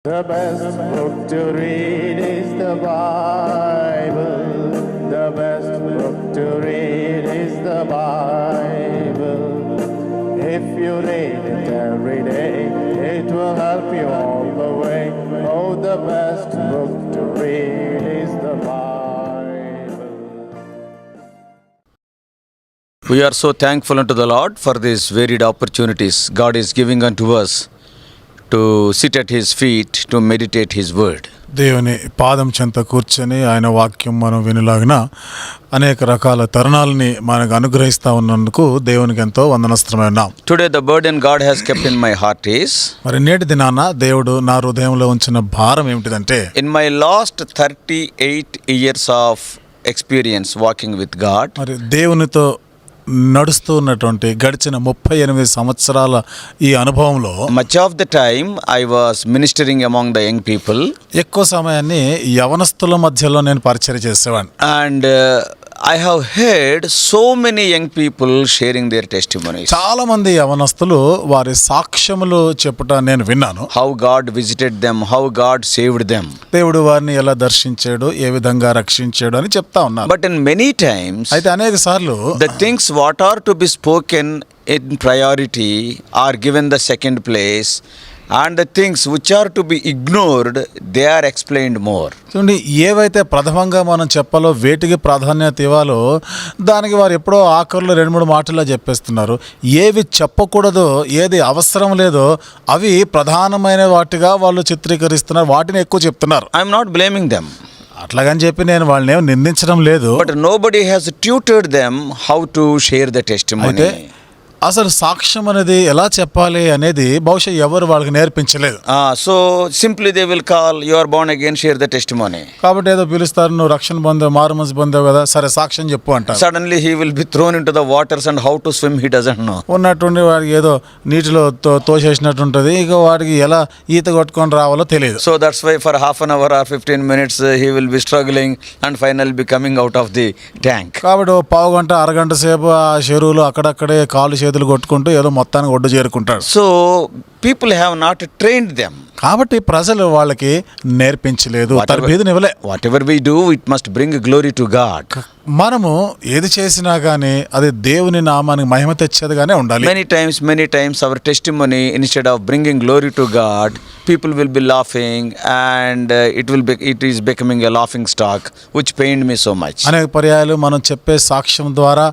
The best book to read is the Bible. The best book to read is the Bible. If you read it every day, it will help you all the way. Oh, the best book to read is the Bible. We are so thankful unto the Lord for these varied opportunities God is giving unto us to sit at His feet, to meditate His word. దేవుని పాదం చెంత కూర్చొని ఆయన వాక్యం మనం వినలాగిన అనేక రకాల తరుణాలని మనకు అనుగ్రహిస్తూ ఉన్నందుకు దేవునికి ఎంతో వందనస్తులమై ఉన్నాం. Today the burden God has kept in my heart is, మరి నేటి దినాన దేవుడు నా హృదయంలో ఉంచిన భారం ఏమిటిదంటే, in my last 38 years of experience walking with God, మరి దేవునితో నడుస్తూ ఉన్నటువంటి గడిచిన 38 సంవత్సరాల ఈ అనుభవంలో much of the time I was ministering among the young people, ఎక్కువ సమయాన్ని యవనస్తుల మధ్యలో నేను పరిచర్య చేసేవాడిని. and I have heard so many young people sharing their testimonies. చాలా మంది యవనస్తులు వారి సాక్ష్యములు చెప్పుట నేను విన్నాను. How God visited them, how God saved them. దేవుడు వారిని ఎలా దర్శించాడు, ఏ విధంగా రక్షించాడు అని చెప్తా ఉన్నారు. But in many times, అయితే అనేక సార్లు the things what are to be spoken in priority are given the second place, and the things which are to be ignored, they are explained more. చూడండి, ఏవైతే ప్రథమంగా మనం చెప్పాలో వేటికి ప్రాధాన్యత ఇవ్వాలో దానికి వారు ఎప్పుడో ఆఖరులో 2-3 మాటల్లో చెప్పేస్తున్నారు. ఏవి చెప్పకూడదో, ఏది అవసరం లేదో అవి ప్రధానమైన వాటిగా వాళ్ళు చిత్రీకరిస్తున్నారు, వాటిని ఎక్కువ చెప్తున్నారు. I am not blaming them. అట్లాగని చెప్పి నేను వాళ్ళని ఏమి నిందించడం లేదు. But nobody has tutored them how to share the testimony. అయితే అసలు సాక్ష్యం అనేది ఎలా చెప్పాలి అనేది బహుశా ఎవరు వాళ్ళకి నేర్పించలేదు. So simply they will call, you are born again, share the testimony. కాబట్టి ఏదో పిలుస్తారు, నువ్వు రక్షణ పొందావు, మారుమనసు పొందావు కదా, సరే సాక్ష్యం చెప్పు అంటారు. Suddenly he will be thrown into the waters, and how to swim he doesn't know. ఉన్నట్టుండి వాడికి ఏదో నీటిలో తోసేసినట్టు ఉంటుంది, ఇక వాడికి ఎలా ఈత కొట్టుకొని రావాలో తెలియదు. So that's why for half an hour or 15 minutes he will be struggling and finally be coming out of the tank. కాబట్టి ఓ పావు గంట అరగంట సేపు ఆ చెరువులో అక్కడక్కడే కాలు చేతులు కొట్టుకుంటూ ఏదో మొత్తానికి ఒడ్డు చేరుకుంటాడు. So people have not trained them. కాబట్టి ప్రజలు వాళ్ళకి నేర్పించలేదు, తరబేదునివ్వలే. Whatever we do, it must bring glory to God. మనము ఏది చేసినా గానీ అది దేవుని నామానికి మహిమ తెచ్చేదిగానే ఉండాలి. Many times our testimony, instead of bringing glory to God, people will be laughing, and it is becoming a laughing stock, which pained me so much. అనేక పర్యాయాలు మనం చెప్పే సాక్ష్యం ద్వారా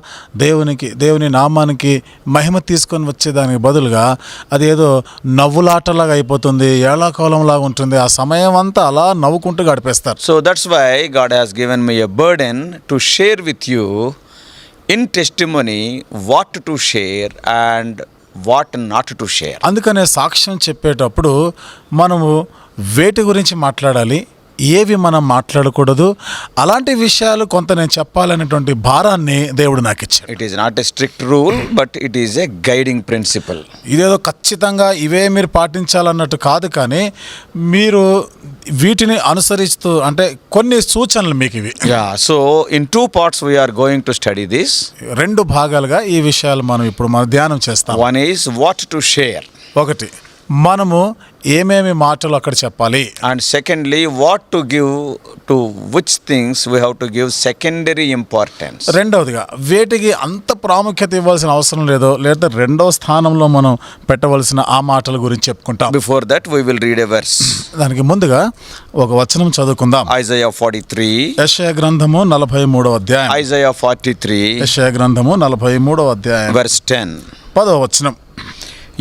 దేవుని నామానికి మహిమ తీసుకొని వచ్చేదానికి బదులుగా అది ఏదో నవ్వులాటలాగా అయిపోతుంది, ఏళాకాలంలాగా ఉంటుంది. ఆ సమయం అంతా అలా నవ్వుకుంటూ గడిపేస్తారు. So that's why God has given me a burden to share with you in testimony what to share and what not to share. అందుకనే సాక్ష్యం చెప్పేటప్పుడు మనము వేటి గురించి మాట్లాడాలి, ఏవి మనం మాట్లాడకూడదు, అలాంటి విషయాలు కొంత నేను చెప్పాలనేటువంటి భారాన్ని దేవుడు నాకు ఇచ్చాడు. It is not a strict rule, but it is a guiding principle. ఇదేదో ఖచ్చితంగా ఇవే మీరు పాటించాలన్నట్టు కాదు, కానీ మీరు వీటిని అనుసరిస్తూ, అంటే కొన్ని సూచనలు మీకు ఇవి. So in 2 parts we are going to study this. 2 భాగాలుగా ఈ విషయాలు మనం ఇప్పుడు ధ్యానం చేస్తాం. One is what to share. ఒకటి, మనము ఏమేమి మాటలు అక్కడ చెప్పాలి. And secondly, what to give, to which things we have to give secondary importance. రెండవదిగా వేటికి అంత ప్రాముఖ్యత ఇవ్వాల్సిన అవసరం లేదో, లేదా 2వ స్థానంలో మనం పెట్టవలసిన ఆ మాటల గురించి చెప్పుకుంటాం. Before that we will read a verse. దానికి ముందుగా ఒక వచనం చదువుకుందాం. Isaiah 43. యెషయా గ్రంథము 43వ అధ్యాయం. Isaiah 43. యెషయా గ్రంథము 43వ అధ్యాయం verse 10. 10వ వచనం.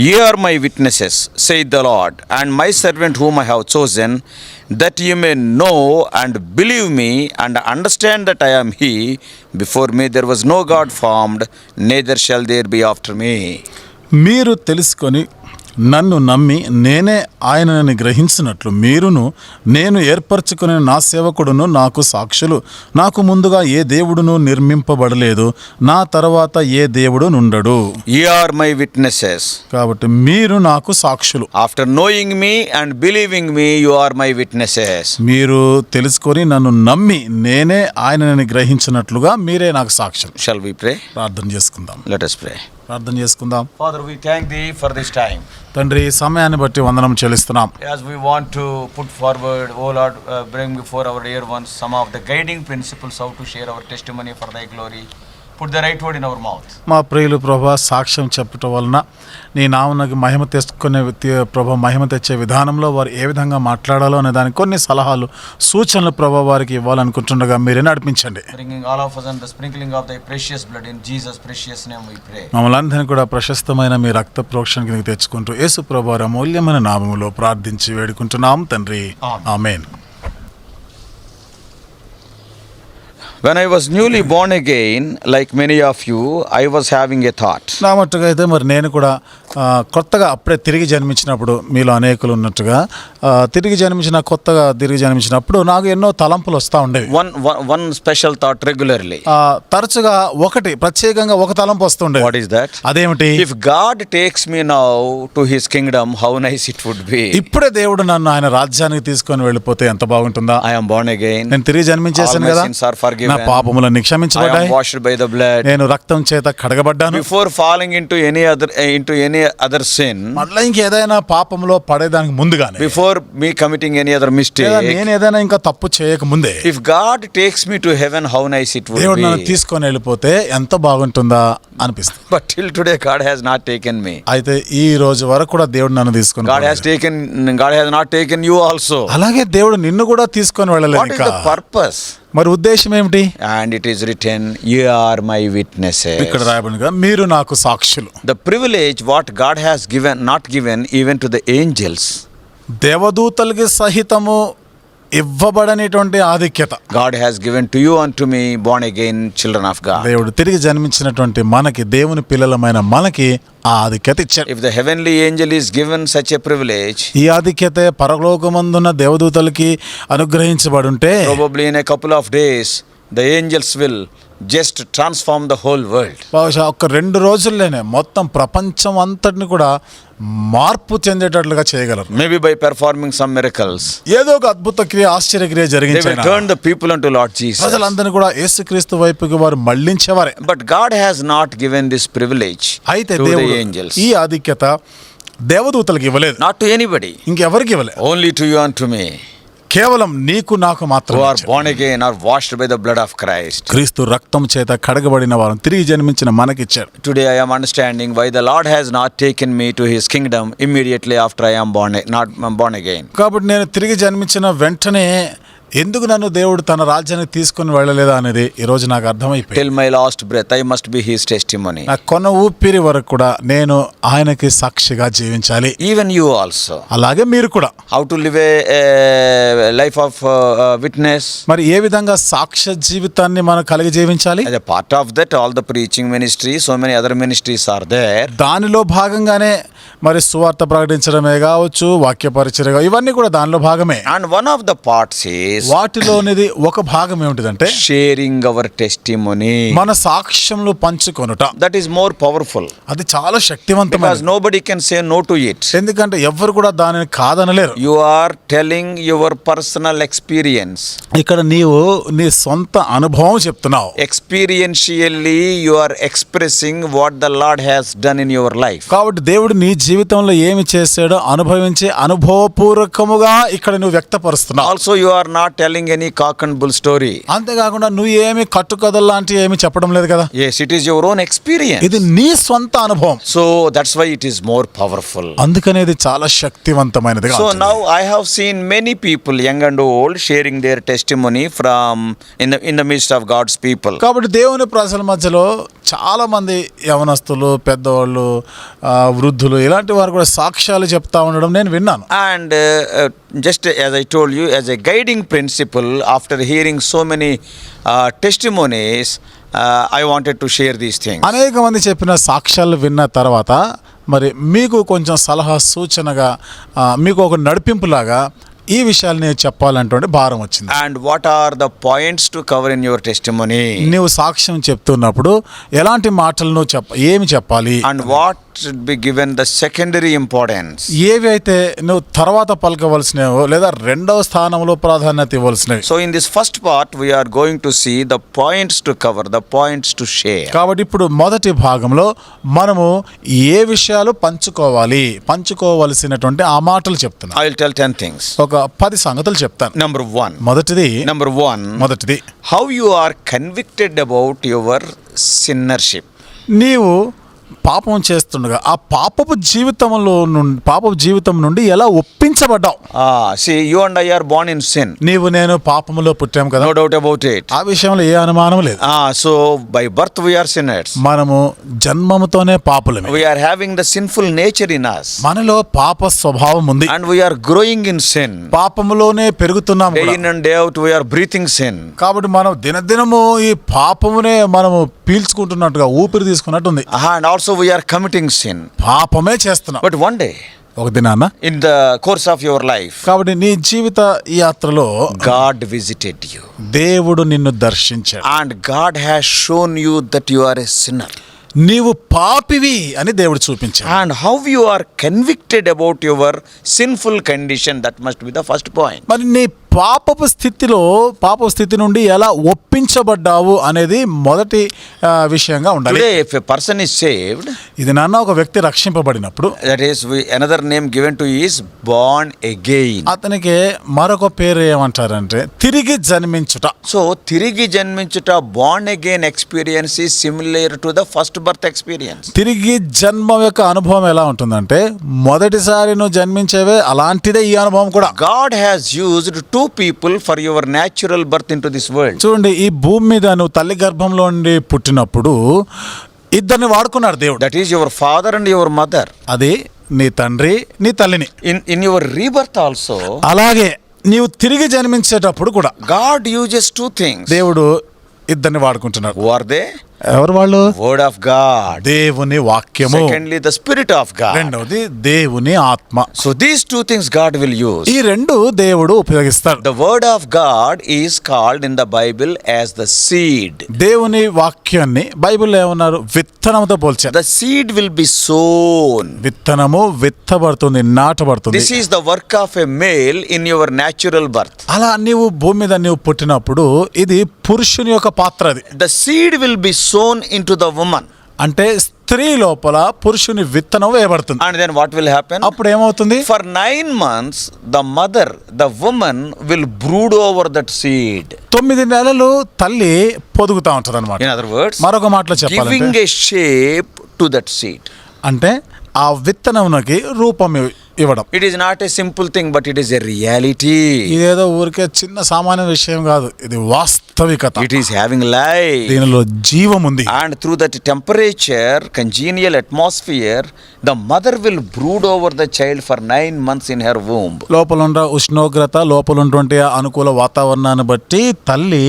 Ye are my witnesses, saith the Lord, and my servant whom I have chosen, that ye may know and believe me, and understand that I am He. Before me there was no God formed, neither shall there be after me. మీరు తెలుసుకొని నన్ను నమ్మి నేనే ఆయనని గ్రహించినట్లు మీరును నేను ఏర్పరచుకునే నా సేవకుడును నాకు సాక్షులు. నాకు ముందుగా ఏ దేవుడును నిర్మింపబడలేదు, నా తర్వాత ఏ దేవుడు నుండడు. Ye are my witnesses. కాబట్టి మీరు నాకు సాక్షులు. After knowing me and believing me, you are my witnesses. మీరు తెలుసుకొని నన్ను నమ్మి నేనే ఆయనని గ్రహించినట్లుగా మీరే నాకు సాక్షులు. Shall we pray? ప్రార్థన చేసుకుందాం. Let us pray. ప్రార్థన చేసుకుందాం. Father, we thank thee for this time. తండ్రి, ఈ సమయాన్ని బట్టి వందనం చెల్లిస్తున్నాం. As we want to put forward, oh Lord, bring before our dear ones some of the guiding principles how to share our testimony for thy glory. Put the right word in our mouth. మా ప్రియులు ప్రభా, సాక్ష్యం చెప్పటం వలన నీ నామనకి మహిమ తెచ్చుకునే ప్రభా, మహిమ తెచ్చే విధానంలో వారు ఏ విధంగా మాట్లాడాలో అనే దానికి కొన్ని సలహాలు, సూచనలు ప్రభా వారికి ఇవ్వాలనుకుంటుండగా మీరే నడిపించండి. Bringing all of us and the sprinkling of thy precious blood in Jesus' precious name we pray. మమ్మల్ని అందరినీ కూడా ప్రశస్తమైన మీ రక్త ప్రోక్షణ కిందకి తెచ్చుకుంటూ యేసు ప్రభు వారి అమూల్యమైన నామములో ప్రార్థించి వేడుకుంటున్నాం తండ్రి. ఆమేన్. When I was newly born again, like many of you, I was having a thought. నా మట్టుగా అయితే మరి నేను కూడా కొత్తగా అప్పుడే తిరిగి జన్మించినప్పుడు, మీలో అనేకులు ఉన్నట్టుగా కొత్తగా తిరిగి జన్మించినప్పుడు నాకు ఎన్నో తలంపులు వస్తూ ఉండేవి. One special thought regularly. తరచుగా ప్రత్యేకంగా ఒక తలంపు వస్తుండేది. What is that? అదేమిటి? If God takes me now to his kingdom, how nice it would be. ఇప్పుడే దేవుడు నన్ను ఆయన రాజ్యానికి తీసుకొని వెళ్ళిపోతే ఎంత బాగుంటుందా. I am born again. నేను తిరిగి జన్మించేసాను కదా, sins are forgiven. నా పాపములన్నీ క్షమించబడ్డాయి. I am washed by the blood. నేను రక్తం చేత కడగబడ్డాను. Before falling into any other sin, మళ్ళీ ఇంకేదైనా పాపంలో పడేదానికి ముందుగానే, before me committing any other mistake, నేను ఏదైనా ఇంకా తప్పు చేయక ముందే, if God takes me to heaven, how nice it would దేవుడు be. నన్ను తీసుకొని వెళ్ళిపోతే ఎంత బాగుంటుందా అనిపిస్తుంది. But till today God has not taken me. అయితే ఈ రోజు వరకు కూడా దేవుడు నన్ను తీసుకొని God has not taken you also. అలాగే దేవుడు నిన్ను కూడా తీసుకొని వెళ్ళలేదు. What is the purpose? మరి ఉద్దేశం ఏమిటి? And it is written, you are my witnesses. ఇక్కడ రాయబడినగా మీరు నాకు సాక్షులు. The privilege what God has not given even to the angels. దేవదూతలకి సహితము ఇవ్వబడనేటువంటి ఆధిక్యత God has given to you and to me, born again children of God. దేవుడు తిరిగి జన్మించినటువంటి మనకి, దేవుని పిల్లలమైన మనకి ఆ ఆధిక్యత ఇచ్చాడు. If the heavenly angel is given such a privilege, ఈ ఆధిక్యత పరలోకమందున్న దేవదూతలకి అనుగ్రహించబడి ఉంటే, probably in a couple of days the angels will just transform the whole world. బహుశా ఒక 2 రోజుల్లోనే మొత్తం ప్రపంచం అంతటిని కూడా మార్పు చెందేటట్లుగా చేయగలరు. Maybe by performing some miracles. ఏదో ఒక అద్భుత క్రియ, ఆశ్చర్యక్రియ They will జరిగించారు. turn the people unto Lord Jesus. ప్రజలందరినీ కూడా యేసుక్రీస్తు వైపుకి వారు మళ్ళించేవారే. But God has not given this privilege అయితే to the దేవుడు angels. ఈ ఆధిక్యత దేవదూతలకు ఇవ్వలేదు. Not to anybody. ఇంకెవరికి ఇవ్వలేదు. Only to you and to me. కేవలం నీకు నాకు Who మాత్రమే. are born again, are washed by the blood of Christ. క్రీస్తు రక్తం చేత కడగబడిన వారు, తిరిగి జన్మించిన మనకిచ్చారు. Today I am understanding why the Lord has not taken me to his kingdom immediately after I am born again. కాబట్టి నేను తిరిగి జన్మించిన వెంటనే ఎందుకు నన్ను దేవుడు తన రాజ్యానికి తీసుకుని వెళ్ళలేదా అనేది ఈ రోజు నాకు అర్థమైపోయింది. Till my last breath I must be his testimony. నా కొన ఊపిరి వరకు కూడా నేను ఆయనకి సాక్షిగా జీవించాలి. Even you also. అలాగే మీరు కూడా. How to live a life of witness. మరి ఏ విధంగా సాక్ష్య జీవితాన్ని మనం కలిగి జీవించాలి? As a part of that, all the preaching ministry, so many other ministries are there. దానిలో భాగంగానే మరి సువార్త ప్రకటించడమే కావచ్చు, వాక్య పరిచర్య, ఇవన్నీ కూడా దానిలో భాగమే. And one of the parts is వాటిలోనిది ఒక భాగం ఏమిటిదంటే sharing our testimony. మన సాక్ష్యములు పంచుకొనుట. That is more powerful. అది చాలా Because శక్తివంతమైనది. nobody can say no to it. ఎందుకంటే ఎవ్వరు కూడా దానిని కాదనలేరు. You are telling your personal experience. ఇక్కడ నీవు నీ సొంత అనుభవం చెప్తున్నావు. Experientially you are expressing what the Lord has done in your life. కాబట్టి దేవుడు నీ జీవితంలో ఏమి చేశాడో అనుభవించి అనుభవపూర్వకముగా ఇక్కడ నువ్వు వ్యక్తపరుస్తున్నావు. Also you are not telling any cock and bull story. అంతేకాకుండా నువ్వు ఏమి కట్టుకథలు లాంటి ఏమి చెప్పడం లేదు కదా. Yes, it is your own experience. ఇది నీ సొంత అనుభవం. So that's why it is more powerful. అందుకనే ఇది చాలా శక్తివంతమైనది. So now I have seen many people, young and old, sharing their testimony from in the midst of God's people. కాబట్టి దేవుని ప్రజల మధ్యలో చాలా మంది యవనస్తులు, పెద్దవాళ్ళు, వృద్ధులు, ఇలాంటి వారు కూడా సాక్ష్యాలు చెప్తా ఉండడం నేను విన్నాను. And just as I told you, as a guiding principle, after hearing so many testimonies, I wanted to share these things. అనేక మంది చెప్పిన సాక్ష్యాలు విన్న తర్వాత మరి మీకు కొంచెం సలహా సూచనగా, మీకు ఒక నడిపింపులాగా ఈ విషయాలు నేను చెప్పాలంటే భారం వచ్చింది. And what are the points to cover in your testimony? నీవు సాక్ష్యం చెప్తున్నప్పుడు ఎలాంటి మాటలు నువ్వు ఏమి చెప్పాలి? And what should be given the secondary importance. ఏవి అయితే నువ్వు తర్వాత పలకవలసినవో లేదా రెండవ స్థానంలో ప్రాధాన్యత ఇవ్వాల్సినవి. So in this first part we are going to see the points to cover, the points to share. కాబట్టి ఇప్పుడు మొదటి భాగంలో మనము ఏ విషయాలు పంచుకోవలసినటువంటి ఆ మాటలు చెప్తున్నా. I will tell 10 things. ఒక 10 సంగతులు చెప్తాను. Number 1. మొదటిది How you are convicted about your sinnership. నీవు పాపం చేస్తుండగా ఆ పాపపు జీవితం నుండి ఎలా ఒప్పించబడ్డావు. See, you and I are born in sin. నేను పాపములో పుట్టాం కదా, No doubt about it. ఆ విషయంలో ఏ అనుమానం లేదు. So by birth we are sinners. మనము జన్మముతోనే పాపులమే. We are having the sinful nature in us. మనలో పాప స్వభావం ఉంది. And we are growing in sin. పాపములోనే పెరుగుతున్నాం Day కూడా. in and day out we are breathing sin. కాబట్టి మనం దినదినము ఈ పాపమునే మనము పీల్చుకుంటున్నట్టుగా ఊపిరి తీసుకున్నట్టుంది. And also we are committing sin. పాపమే చేస్తున్నాం. But one day, ఒక దినాన in the course of your life, కాబట్టి నీ జీవిత యాత్రలో God visited you. దేవుడు నిన్ను దర్శించాడు. And God has shown you that you are a sinner. నీవు పాపివి అని దేవుడు చూపించాడు. And how you are convicted about your sinful condition, that must be the first point. మరి నీ పాపపు స్థితి నుండి ఎలా ఒప్పించబడ్డావు అనేది మొదటి విషయంగా ఉండాలి. Today, if a person is saved, ఇది నాన్న ఒక వ్యక్తి రక్షింపబడినప్పుడు, that is another name given to is born again. అతనికి మరొక పేరు ఏమంటారంటే తిరిగి జన్మించుట. So తిరిగి జన్మించుట, born again experience is similar to the first birth experience. తిరిగి జన్మ యొక్క అనుభవం ఎలా ఉంటుందంటే మొదటిసారి నువ్వు జన్మించేవే అలాంటిదే ఈ అనుభవం కూడా. God has used two people for your natural birth into this world. చూడండి, ఈ భూమి మీద నువ్వు తల్లి గర్భంలో నుండి పుట్టినప్పుడు ఇద్దరిని వాడుకున్నాడు దేవుడు. That is your father and your mother. అది నీ తండ్రి నీ తల్లిని. In your rebirth also, అలాగే నీవు తిరిగి జన్మించేటప్పుడు కూడా God uses two things. దేవుడు ఇద్దరిని వాడుకుంటున్నాడు. Who are they? ఎవరు వాళ్ళు? Word of God. దేవుని వాక్యము. Secondly, the Spirit of God. రెండవది దేవుని ఆత్మ. So these two things God will use. ఈ రెండు దేవుడు ఉపయోగిస్తాడు. The Word of God is called in the Bible as the seed. దేవుని వాక్యాన్ని బైబిల్లో ఏమన్నారు? విత్తనంతో పోల్చారు. The seed will be sown. విత్తనము విత్తబడుతుంది, నాటబడుతుంది. This is the work of a male in your natural birth. అలా నీవు భూమి మీద నీవు పుట్టినప్పుడు ఇది పురుషుని యొక్క పాత్ర. అది The seed will be sown into the woman. అంటే స్త్రీ లోపల పురుషుని విత్తనం వేయబడుతుంది. And then what will happen? అప్పుడు ఏమవుతుంది? For 9 months, the woman will brood over that seed. 9 నెలలు తల్లి పొదుగుతా ఉంటది అన్నమాట. In other words, మరొక మాటలో giving చెప్పాలంటే a shape to that seed. అంటే ఆ విత్తనమునకి రూపం ఇవ్వడం. It is not a simple thing, but it is a reality. ఇదేదో ఊరికే చిన్న సామాన్య విషయం కాదు, ఇది వాస్తవికత. It is having life. దీనిలో జీవం ఉంది. And through that temperature, congenial atmosphere, the mother will brood over the child for 9 months in her womb. లోపల ఉన్న ఉష్ణోగ్రత, లోపల ఉన్నటువంటి అనుకూల వాతావరణాన్ని బట్టి తల్లి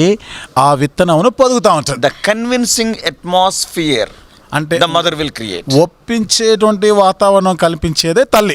ఆ విత్తనమును పొదుగుతా ఉంటుంది. The convincing atmosphere, అంటే the mother will create. ఒప్పించేటువంటి వాతావరణం కల్పించేదే తల్లి.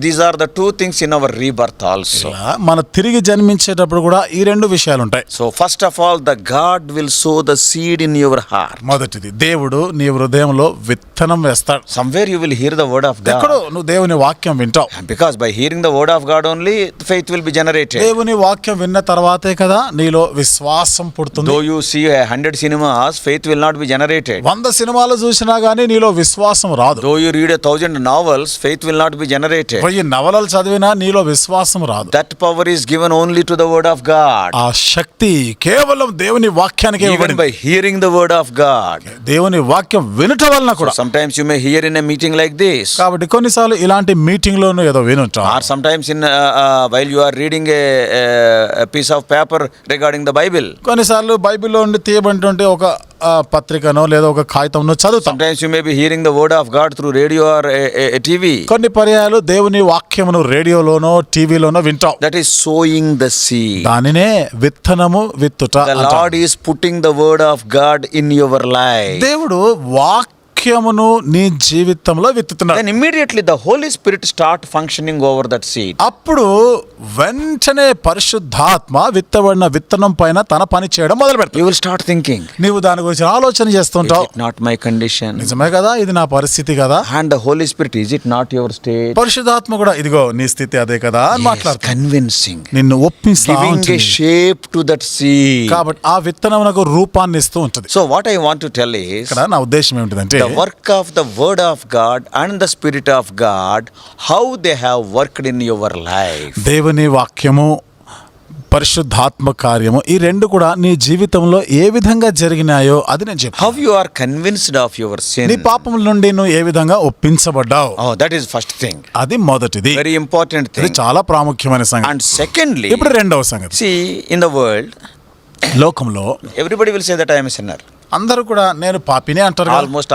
These are the two things in our rebirth also. ఇలా మన తిరిగి జన్మించేటప్పుడు కూడా ఈ రెండు విషయాలు ఉంటాయి. So first of all, the God will sow the seed in your heart. మొదటిది, దేవుడు నీ హృదయంలో విత్తనం వేస్తాడు. Somewhere you will hear the word of God. ఎక్కడో నువ్వు దేవుని వాక్యం వింటావు. Because by hearing the word of God only, faith will be generated. దేవుని వాక్యం విన్న తర్వాతే కదా నీలో విశ్వాసం పుడుతుంది. Though you see 100 cinemas, faith will not be generated. 100 సినిమాలు చూసినా గానీ నీలో విశ్వాసం రాదు. Though you read 1000 novels, faith will not be generated. 1000 నవలలు చదివినా నీలో విశ్వాసం రాదు. That power is given only to the word of God. ఆ శక్తి కేవలం దేవుని వాక్యానికే Even ఇవ్వబడింది. by hearing the word of God. దేవుని వాక్యం వినటం వలన కూడా. Sometimes you may hear in a meeting like this. కాబట్టి కొన్నిసార్లు ఇలాంటి మీటింగ్ లోను ఏదో వినుంటాం. Or sometimes in while you are reading a piece of paper regarding the Bible. కొన్నిసార్లు బైబిల్లో నుండి తీయబడినటువంటి ఒక పత్రికనో లేదా ఒక కాగితంనో చదువుతాం. Sometimes you may be hearing the word of God through radio or a TV. కొన్ని పర్యాయాలు దేవుని వాక్యమును రేడియోలోనో టీవీలోనో వింటాం. That is sowing the seed. దానినే విత్తనము విత్తుట The అంటాం. Lord is putting the word of God in your life. దేవుడు వాక్యం వాక్యమును నీ జీవితంలో విత్తుతున్నాడు. then immediately the Holy Spirit start functioning over that seed. అప్పుడు వెంటనే పరిశుద్ధాత్మ విత్తబడిన విత్తనం పైన తన పని చేయడం మొదలు పెడతాడు. You will start thinking, నీవు దాని గురించి ఆలోచన is చేస్తుంటావు. it not my condition? నిజమే కదా, ఇది నా పరిస్థితి కదా. And the Holy Spirit, is it not your state? పరిశుద్ధాత్మ కూడా ఇదిగో నీ స్థితి అదే కదా అని Yes, మాట్లాడుతుంది. convincing, నిన్ను ఒప్పిస్తా giving a ఉంటుంది. shape to that seed. కాబట్టి ఆ విత్తనమునకు రూపాన్ని ఇస్తూ ఉంటుంది. So what I want to tell is, ఇక్కడ నా ఉద్దేశం ఏమిటంటే the work of the Word of God and the Spirit of God, how they have worked in your life. దేవుని వాక్యము పరిశుద్ధాత్మ కార్యము ఈ రెండు కూడా నీ జీవితంలో ఏ విధంగా జరిగినాయో అది నేను చెప్తాను. How you are convinced of your sin. నీ పాపముల నుండి నువ్వు ఏ విధంగా ఒప్పించబడ్డావు, Oh, that is first thing. అది మొదటిది. Very important ఇది thing. చాలా ప్రాముఖ్యమైన సంగతి. And secondly, ఇప్పుడు రెండవ సంగతి, see, in the world, లోకంలో everybody will say that I am a sinner. అందరూ కూడా నేను పాపినే అంటారు కదా. Almost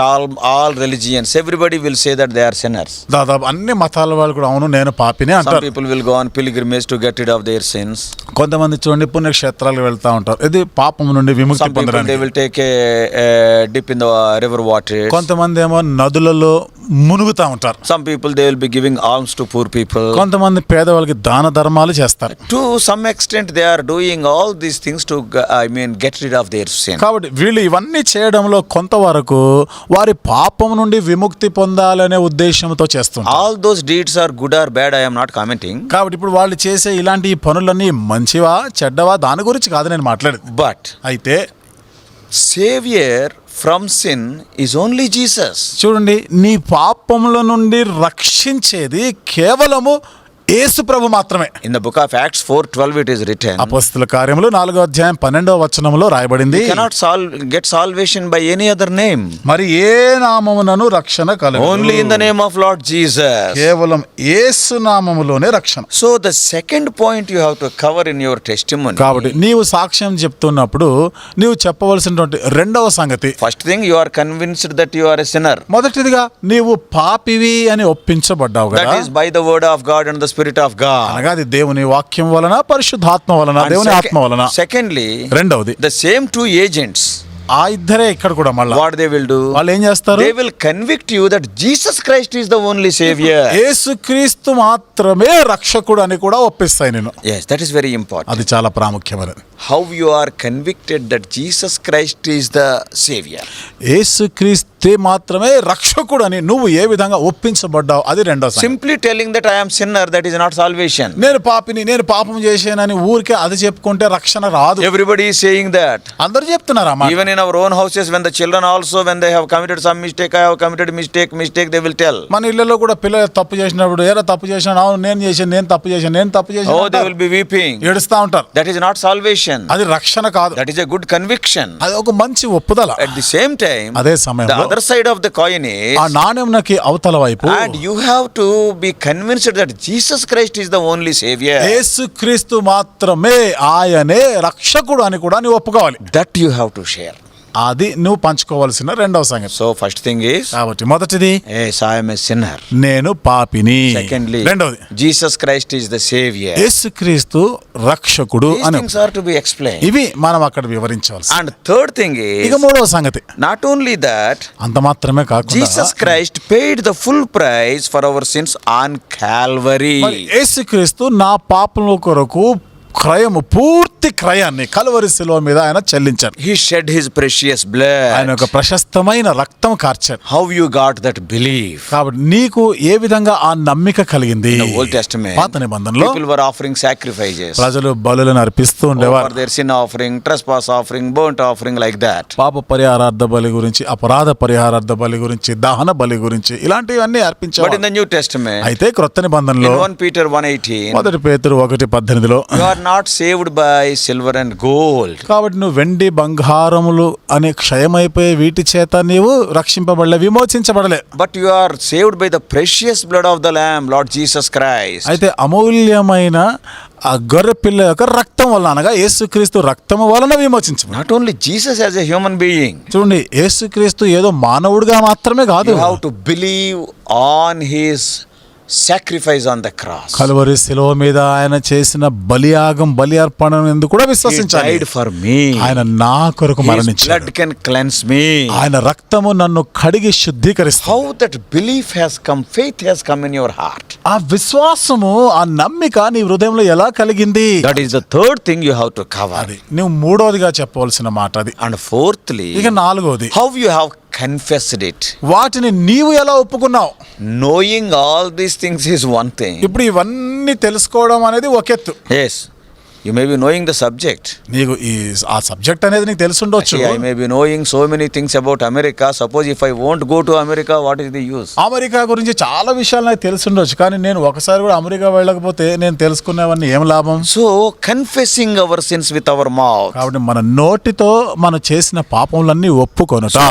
all religions, everybody will say that they are sinners. దాదాపు అన్ని మతాల వాళ్ళు కూడా అవును నేను పాపినే Some అంటారు. people will go on pilgrimage to get rid of their sins. కొంతమంది చూడండి పుణ్యక్షేత్రాలకు వెళ్తా ఉంటారు, ఇది పాపం నుండి విముక్తి Some people, they పొందడానికి. will take a dip in the river water. కొంతమంది ఏమో నదులలో మునుగుతా ఉంటారు. Some people, they will be giving alms to poor people. కొంతమంది పేదవాళ్ళకి దాన ధర్మాలు చేస్తారు. To some extent, they are doing all these things to, get rid of their sin. కాబట్టి వీళ్ళు ఇవన్నీ చేయడంలో కొంతవరకు వారి పాపం నుండి విముక్తి పొందాలనే ఉద్దేశంతో చేస్తుంటారు. All those deeds are good or bad, I am not commenting. కాబట్టి ఇప్పుడు వాళ్ళు చేసే ఇలాంటి ఈ పనులన్నీ మంచివా చెడ్డవా దాని గురించి కాదు నేను మాట్లాడేది. But అయితే Savior from sin is only Jesus. చూడండి, నీ పాపముల నుండి రక్షించేది కేవలము యేసు ప్రభు మాత్రమే. In the book of Acts 4:12, it is written, అపొస్తలుల కార్యములు 4వ అధ్యాయం 12వ వచనములో రాయబడింది, you cannot get salvation by any other name. మరి ఏ నామమునను రక్షణ కలుగును, Only in the name of Lord Jesus. కేవలం యేసు నామములోనే రక్షణ. So the second point you have to cover in your testimony. కాబట్టి నీవు సాక్ష్యం చెప్తున్నప్పుడు నీవు చెప్పవలసినటువంటి రెండవ సంగతి, First thing, you are convinced that you are a sinner. మొదటిదిగా నీవు పాపివి అని ఒప్పించబడ్డావు That కదా. is by the word of God and the Spirit of God. అనగా అది దేవుని వాక్యం వలన, పరిశుద్ధాత్మ వలన, And దేవుని ఆత్మ వలన. secondly, రెండవది, the same two agents, ఆ ఇద్దరే ఇక్కడ కూడా మళ్ళా what they will do? వాళ్ళు ఏం చేస్తారు? They will convict you that Jesus Christ is the only Savior. యేసుక్రీస్తు మాత్రమే రక్షకుడు అని కూడా ఒప్పిస్తాయి నేను. Yes, that is very important. అది చాలా ప్రాముఖ్యమైనది. How you are convicted that Jesus Christ is the Savior. యేసుక్రీస్తే మాత్రమే రక్షకుడు అని నువ్వు ఏ విధంగా ఒప్పించబడ్డావు అది రెండో సంగతి. Simply telling that I am sinner, that is not salvation. నేను పాపిని, నేను పాపం చేశానని ఊరికే అది చెప్పుకుంటే రక్షణ రాదు. Everybody is saying that. అందరూ చెప్తున్నారా? Even in our own houses, when the children also, when they have committed some mistake, I have committed mistake, they will tell. మన ఇళ్ళలో కూడా పిల్లలు తప్పు చేసినప్పుడు ఏరా తప్పు చేశాను, అవును నేను తప్పు చేశాను Oh, they will be weeping. ఏడుస్తా ఉంటారు. That is not salvation. అది రక్షణ కాదు, That is a good conviction. అది ఒక మంచి ఒప్పుదల. At the same time, అదే the సమయంలో other side of the coin is, ఆ నాణెంకి అవతల వైపు and you have to be convinced that Jesus Christ is the only Savior. యేసుక్రీస్తు మాత్రమే ఆయనే రక్షకుడు అని కూడా నువ్వు ఒప్పుకోవాలి. That you have to share. అది నువ్వు పంచుకోవాల్సిన రెండవ సంగతి. So first thing is, కాబట్టి మొదటిది yes, I am a sinner. నేను పాపిని. Secondly, రెండవది Jesus Christ is the Savior. యేసుక్రీస్తు రక్షకుడు These అని. things are to be explained. ఇవి మనం అక్కడ వివరించవలసి. And third thing ఇక is, మూడవ సంగతి, not only that, అంత మాత్రమే కాకుండా Jesus Christ paid the full price for our sins on Calvary. మరి యేసుక్రీస్తు నా పాపముల కొరకు పూర్తి క్రయాన్ని కల్వరి శిలువ మీద ఆయన చెల్లించాడు. He shed his precious ఆయన blood. ఒక ప్రశస్తమైన రక్తం కార్చాడు. How you got that belief? కాబట్టి నీకు ఏ విధంగా ఆ నమ్మిక కలిగింది? In the Old Testament, పాత నిబంధనలో people were offering sacrifices. ప్రజలు బలులను అర్పిస్తూ For ఉండేవారు. their sin offering, trespass offering, burnt offering, like that. పాప పరిహారార్థ బలి గురించి, అపరాధ పరిహారార్థ బలి గురించి, దహన బలి గురించి ఇలాంటివన్నీ But in అర్పించేవారు. the New Testament, అయితే క్రొత్త in నిబంధనలో 1 Peter 1:18, మొదటి పేతురు 1:18లో you are not saved by silver and gold. కాబట్టి నువ్వు వెండి బంగారములు అనే క్షయమైపోయే వీటి చేత నీవు రక్షింపబడలే, విమోచించబడలే. But you are saved by the precious blood of the Lamb, Lord Jesus Christ. అయితే అమూల్యమైన ఆ గొర్రె పిల్ల యొక్క రక్తం వలన, అనగా యేసుక్రీస్తు రక్తము వలన విమోచించబడి. Not only Jesus as a human being. చూడండి, యేసుక్రీస్తు ఏదో మానవుడిగా మాత్రమే కాదు, You have to believe on his sacrifice on the cross. Calvary శిలువ మీద ఆయన చేసిన బలి అర్పణ ఎందుకు కూడా He విశ్వసించాలి. died for me. ఆయన నా కొరకు His మరణించాడు. blood can cleanse me. ఆయన రక్తము నన్ను కడిగి శుద్ధీకరిస్తుంది. How that belief has come, faith has come in your heart. ఆ విశ్వాసము, ఆ నమ్మిక నీ హృదయంలో ఎలా కలిగింది? That is the third thing you have to cover. అది నువ్వు మూడోదిగా చెప్పవలసిన మాట అది. And fourthly, ఇక నాలుగోది, how you have confessed it. వాటిని నీవు ఎలా ఒప్పుకున్నావు? Knowing all these things is one thing. ఇప్పుడు ఇవన్నీ తెలుసుకోవడం అనేది ఒక ఎత్తు. Yes, you may be knowing the subject. నీకు ఆ సబ్జెక్ట్ అనేది నీకు తెలుసుండొచ్చు. I may be knowing so many things about America. Suppose if I won't go to America, what is the use? America గురించి చాలా విషయాలు నాకు తెలుసుండొచ్చు, కానీ నేను ఒకసారి కూడా అమెరికా వెళ్ళకపోతే నేను తెలుసుకునేవన్నీ ఏం లాభం? So confessing our sins with our mouth. కాబట్టి మన నోటితో మనం చేసిన పాపములన్నీ ఒప్పుకొనుట. So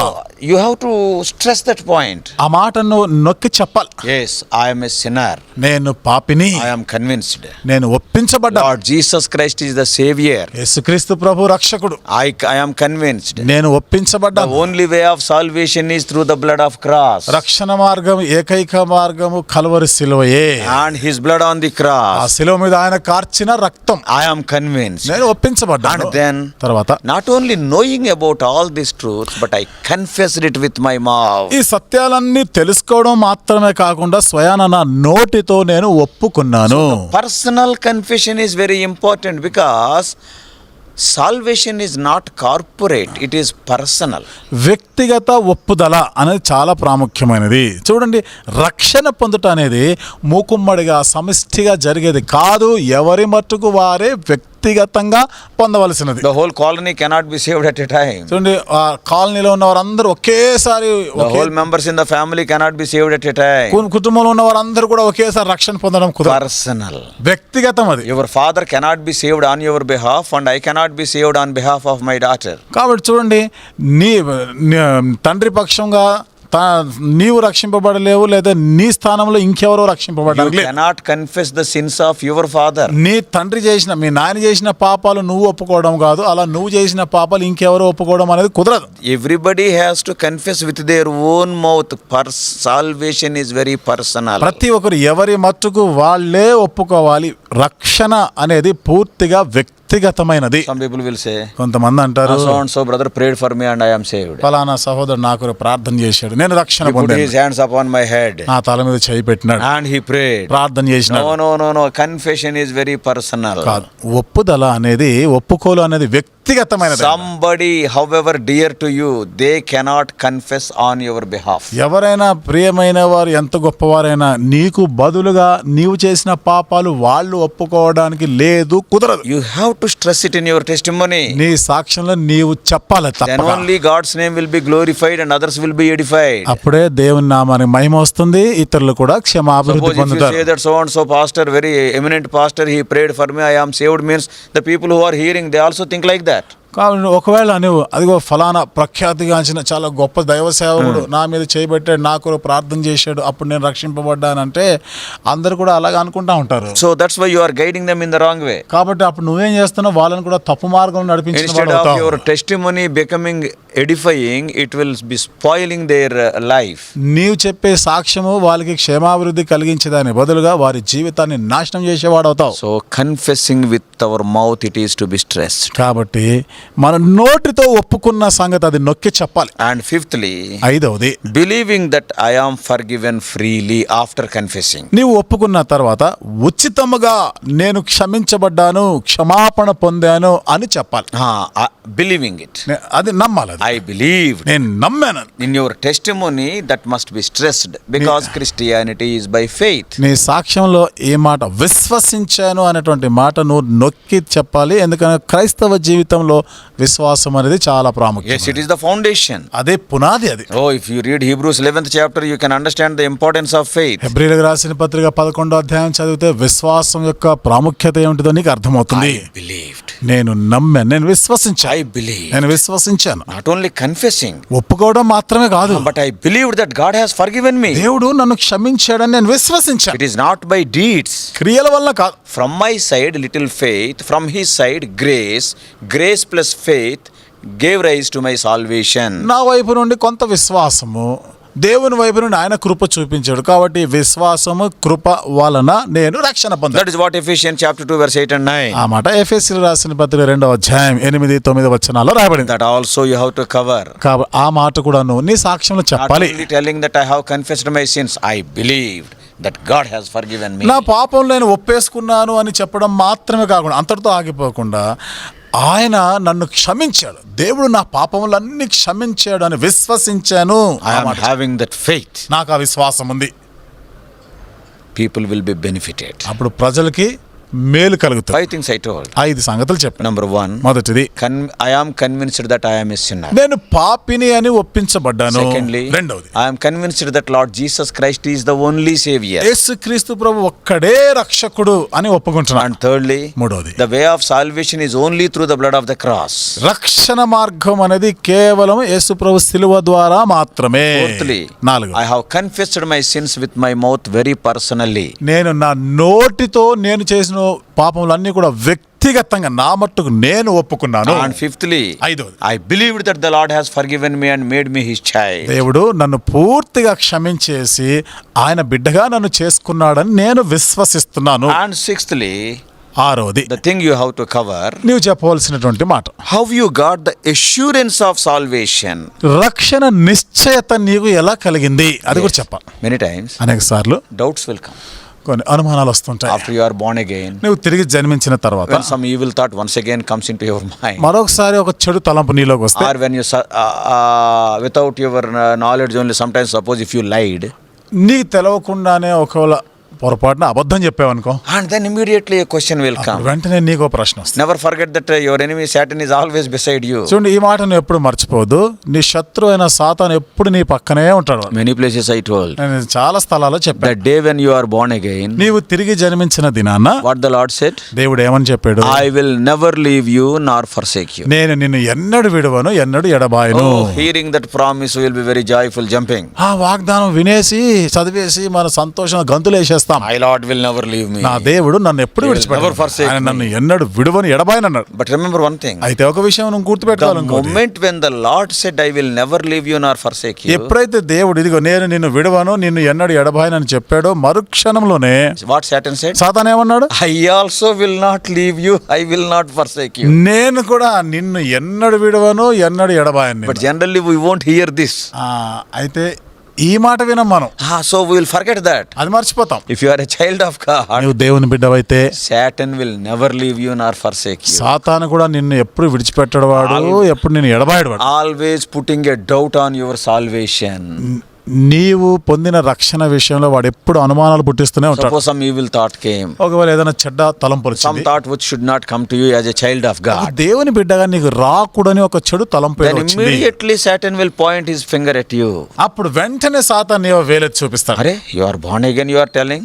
you have to stress that point. ఆ మాటను నొక్కి చెప్పాలి. Yes, I am a sinner. నేను పాపిని, I am convinced. నేను ఒప్పించబడ్డా. Lord Jesus Christ is the Savior. యేసుక్రీస్తు ప్రభు రక్షకుడు, I am convinced. నేను ఒప్పించబడ్డా. The only way of salvation is through the blood of cross. రక్షణ మార్గం, ఏకైక మార్గము Calvary శిలువయే. And his blood on the ఆ cross. శిలువ మీద ఆయన కార్చిన రక్తం. I am convinced. నేను ఒప్పించబడ్డాను. And then తర్వాత not only knowing about all these truths, but I confessed it with my mouth. ఈ సత్యాలన్నీ తెలుసుకోవడం మాత్రమే కాకుండా స్వయాన నా నోటితో నేను ఒప్పుకున్నాను. Personal confession is very important because salvation is not corporate, it is personal. వ్యక్తిగత ఒప్పుదల అనేది చాలా ప్రాముఖ్యమైనది. చూడండి, రక్షణ పొందుట అనేది మూకుమ్మడిగా సమిష్టిగా జరిగేది కాదు. ఎవరి మట్టుకు వారే వ్యక్తిగతంగా పొందవలసినది. The whole colony cannot be saved at a time. చూడండి, ఆ కాలనీలో ఉన్న వారందరూ ఒకేసారి, The whole members in the family cannot be saved at a time. కుటుంబంలో ఉన్న వారందరూ కూడా ఒకేసారి రక్షణ పొందడం కుదరదు. Personal. వ్యక్తిగతం అది. Your father cannot be saved on your behalf and I cannot be saved on behalf of my daughter. కాబట్టి చూడండి, నీ తండ్రి పక్షంగా నీవు రక్షింపబడలేవు, లేదా నీ స్థానంలో ఇంకెవరో You రక్షింపబడలేదు. cannot confess the sins of your father. నీ తండ్రి చేసిన, మీ నాయన చేసిన పాపాలు నువ్వు ఒప్పుకోవడం కాదు, అలా నువ్వు చేసిన పాపాలు ఇంకెవరో ఒప్పుకోవడం అనేది కుదరదు. Everybody has to confess with their own mouth. Salvation is very personal. ప్రతి ఒక్కరు ఎవరి మట్టుకు వాళ్ళే ఒప్పుకోవాలి. రక్షణ అనేది పూర్తిగా వ్యక్తిగతమైనది. Some people will say, కొంతమంది అంటారు, so and so brother prayed for me and I am saved. ఫలానా సహోదరుడు నాకు ప్రార్థన చేశాడు, నేను రక్షణ He put పొందాను, his hands upon my head నా తల మీద చేయి పెట్టినాడు, and he prayed. ప్రార్థన చేసినాడు. No. Confession is very personal. కాదు, ఒప్పుదల అనేది, ఒప్పుకోలు అనేది వ్యక్తిగతమైనది. Somebody, however dear to you, they cannot confess on your behalf. ఎవరైనా ప్రియమైన వారు ఎంత గొప్పవారైనా నీకు బదులుగా నీవు చేసిన పాపాలు వాళ్ళు ఒప్పుకోవడానికి లేదు, కుదరదు. You have to stress it in your testimony. నీ సాక్ష్యంలో నీవు చెప్పాలి Then తప్పక. only God's name will be glorified and others will be edified. అప్పుడే దేవుని నామానికి మహిమ వస్తుంది, ఇతరులు కూడా క్షమాభివృద్ధి Suppose if you పొందుతారు. say that so and so pastor, very eminent pastor, he prayed for me, I am saved, means the people who are hearing, they also think like that. కాబట్టి ఒకవేళ నువ్వు అదిగో ఫలానా ప్రఖ్యాతిగాంచిన చాలా గొప్ప దైవ సేవకుడు నా మీద చేయబెట్టాడు, నా కొరకు ప్రార్థన చేశాడు, అప్పుడు నేను రక్షింపబడ్డానంటే అందరు కూడా అలాగే అనుకుంటా ఉంటారు. So that's why you are guiding them in the wrong way. కాబట్టి అప్పుడు నువ్వేం చేస్తున్నావు, వాళ్ళని కూడా తప్పు మార్గంలో నడిపించిన Instead వాడు of అవుతావు. your testimony becoming edifying, it will be spoiling their life. నీవు చెప్పే సాక్ష్యము వాళ్ళకి క్షేమాభివృద్ధి కలిగించేదాని బదులుగా వారి జీవితాన్ని నాశనం చేసేవాడు అవుతావు. So confessing with our mouth, it is to be stressed. కాబట్టి మన నోటితో ఒప్పుకున్న సంగతి అది నొక్కి చెప్పాలి. And fifthly, ఐదవది, believing that I am forgiven freely after confessing. నీవు ఒప్పుకున్న తర్వాత ఉచితముగా నేను క్షమించబడ్డాను, క్షమాపణ పొందాను అని చెప్పాలి. Believing it. అది నమ్మాలి. అది I believed. నేను నమ్మాను. In your testimony, that must be stressed because Christianity is by faith. నీ సాక్ష్యంలో ఏ మాట విశ్వసించాను అనేటువంటి మాట నువ్వు నొక్కి చెప్పాలి. ఎందుకంటే క్రైస్తవ జీవితంలో విశ్వాసం అనేది చాలా ప్రాముఖ్యం. Yes, it is the foundation. అదే పునాది అది. Oh, if you read Hebrews 11th chapter, you can understand the importance of faith. హెబ్రీయులకు రాసిన పత్రిక 11వ అధ్యాయం చదివితే విశ్వాసం యొక్క ప్రాముఖ్యత ఏమిటిదో నీకు అర్థమవుతుంది. I believed. నేను నమ్మాను, నేను విశ్వసించాను. I believed. నేను విశ్వసించాను. Not only confessing, ఒప్పుకోవడం మాత్రమే కాదు, but I believed that God has forgiven me. దేవుడు నన్ను క్షమించాడని నేను విశ్వసించాను. It is not by deeds. క్రియల వల్ల కాదు. From my side, little faith. From his side, grace. Grace plus faith gave rise to my salvation. నా వైపు నుండి కొంత విశ్వాసము, దేవుని వైపు నుండి ఆయన కృప చూపించాడు. కాబట్టి విశ్వాసము కృప వలన నేను రక్షణ పొందాను. That is what Ephesians chapter 2 verse 8 and 9. ఆ మాట ఎఫెసీయులకు రాసిన పత్రిక 2వ అధ్యాయం 8-9 వచనాల్లో రాయబడింది. That also you have to cover. కాబట్టి ఆ మాట కూడా నువ్వు నీ సాక్ష్యంలో Not చెప్పాలి. only telling that I have confessed my sins, I believed that God has forgiven me. నా పాపం నేను ఒప్పేసుకున్నాను అని చెప్పడం మాత్రమే కాకుండా అంతటితో ఆగిపోకుండా ఆయన నన్ను క్షమించాడు, దేవుడు నా పాపములన్నీ క్షమించాడు అని విశ్వసించాను. I am having that faith. నాకు ఆ విశ్వాసం ఉంది. People will be benefited. అప్పుడు ప్రజలకి మేలు కలుగుతుంది. 5 things I told. 5 సంగతులు చెప్పాను. Number 1. మొదటిది, I am convinced that I am a sinner. నేను పాపిని అని ఒప్పించబడ్డాను. Secondly, రెండవది, I am convinced that Lord Jesus Christ is the only Savior. యేసుక్రీస్తు ప్రభు ఒక్కడే రక్షకుడు అని ఒప్పుకుంటున్నాను. And thirdly, మూడవది, the way of salvation is only through the blood of the cross. రక్షణ మార్గం అనేది కేవలం యేసు ప్రభు శిలువ ద్వారా మాత్రమే. Fourthly, నాలుగు, I have confessed my sins with my mouth very personally. నేను నా నోటితో నేను చేసిన పాపములన్నీ కూడా వ్యక్తిగతంగా నా మట్టుకు నేను ఒప్పుకున్నాను. And fifthly, ఐదవది, I believed that the Lord has forgiven me and made me his child. దేవుడు నన్ను పూర్తిగా క్షమించేసి ఆయన బిడ్డగా నన్ను చేసుకున్నాడని నేను విశ్వసిస్తున్నాను. And sixthly, ఆరవది, the thing you have to cover, నీవు చెప్పవలసినటువంటి మాట, how you got the assurance of salvation. రక్షణ నిశ్చయత నీకు ఎలా కలిగింది అది కూడా చెప్పాలి. Many times అనేక సార్లు doubts will come కొన్ని అనుమానాలు వస్తుంటాయి. after you are born again. నువ్వు తిరిగి జన్మించిన తర్వాత When some evil thought once again comes into your mind, మరొకసారి ఒక చెడు తలంపు నీలోకి వస్తే, or when you without your knowledge only, sometimes suppose if you lied నీకు తెలవకుండానే ఒకవేళ పొరపాటున అబద్ధం చెప్పావనుకో, and then immediately a question will come. వెంటనే నీకు ఒక ప్రశ్న వస్తుంది. Never forget that your enemy Satan is always beside you. చూడండి, ఈ మాట నువ్వు ఎప్పుడు మర్చిపోవద్దు. నీ శత్రు అయిన సాతాను ఎప్పుడు నీ పక్కనే ఉంటాడు. Many places I told, నేను చాలా స్థలాల్లో చెప్పాను. that day when you are born again, నీవు తిరిగి జన్మించిన దినాన what the Lord said, దేవుడు ఏమని చెప్పాడు? I will never leave you nor forsake you. నేను నిన్ను ఎన్నడు విడువను, ఎన్నడు ఎడబాయను. Hearing that promise will be very joyful, jumping. ఆ వాగ్దానం వినేసి చదివేసి మన సంతోషం గంతులు వేసేస్తాం. My Lord will never leave me. నా దేవుడు నన్ను ఎప్పుడు He will never forsake విడిచిపెట్టాడు, ఆయన me. నన్ను ఎన్నడు విడువని ఎడబాయనన్నాడు. But remember one thing, అయితే ఒక విషయం నువ్వు the గుర్తుపెట్టుకోవాలి. moment when the Lord said, I will never leave you nor forsake you, ఎప్పుడైతే దేవుడు ఇదిగో నేను నిన్ను విడవను, నిన్ను ఎన్నడు ఎడబాయనని చెప్పాడో మరుక్షణంలోనే what Satan said? సాతాను ఏమన్నాడు? I also will not leave you, I will not forsake you. నేను కూడా నిన్ను ఎన్నడు విడవను, ఎన్నడు ఎడబాయను. But generally we won't hear this. అయితే ఈ మాట వినం మనం, So we will forget that. అది మర్చిపోతాం. If you are a child of God, నువ్వు దేవుని బిడ్డవైతే Satan will never leave you nor forsake you. సాతాను కూడా నిన్ను ఎప్పుడు విడిచిపెట్టడు, వాడు ఎప్పుడు నిన్ను ఎడబాయడు. వాడు Always putting a doubt on your salvation. నీవు పొందిన రక్షణ విషయంలో వాడు ఎప్పుడు అనుమానాలు పుట్టిస్తూనే ఉంటాడు. Suppose some evil thought came, ఒకవేళ ఏదైనా చెడ్డ తలంపు some thought which should not come to you as a child of God, దేవుని బిడ్డగా నీకు రాకూడని ఒక చెడు తలంపు then వచ్చింది, immediately Satan will point his finger at you. అప్పుడు వెంటనే సాతాను నీ వేలెత్తి చూపిస్తాడు. Are you are born again, you are telling?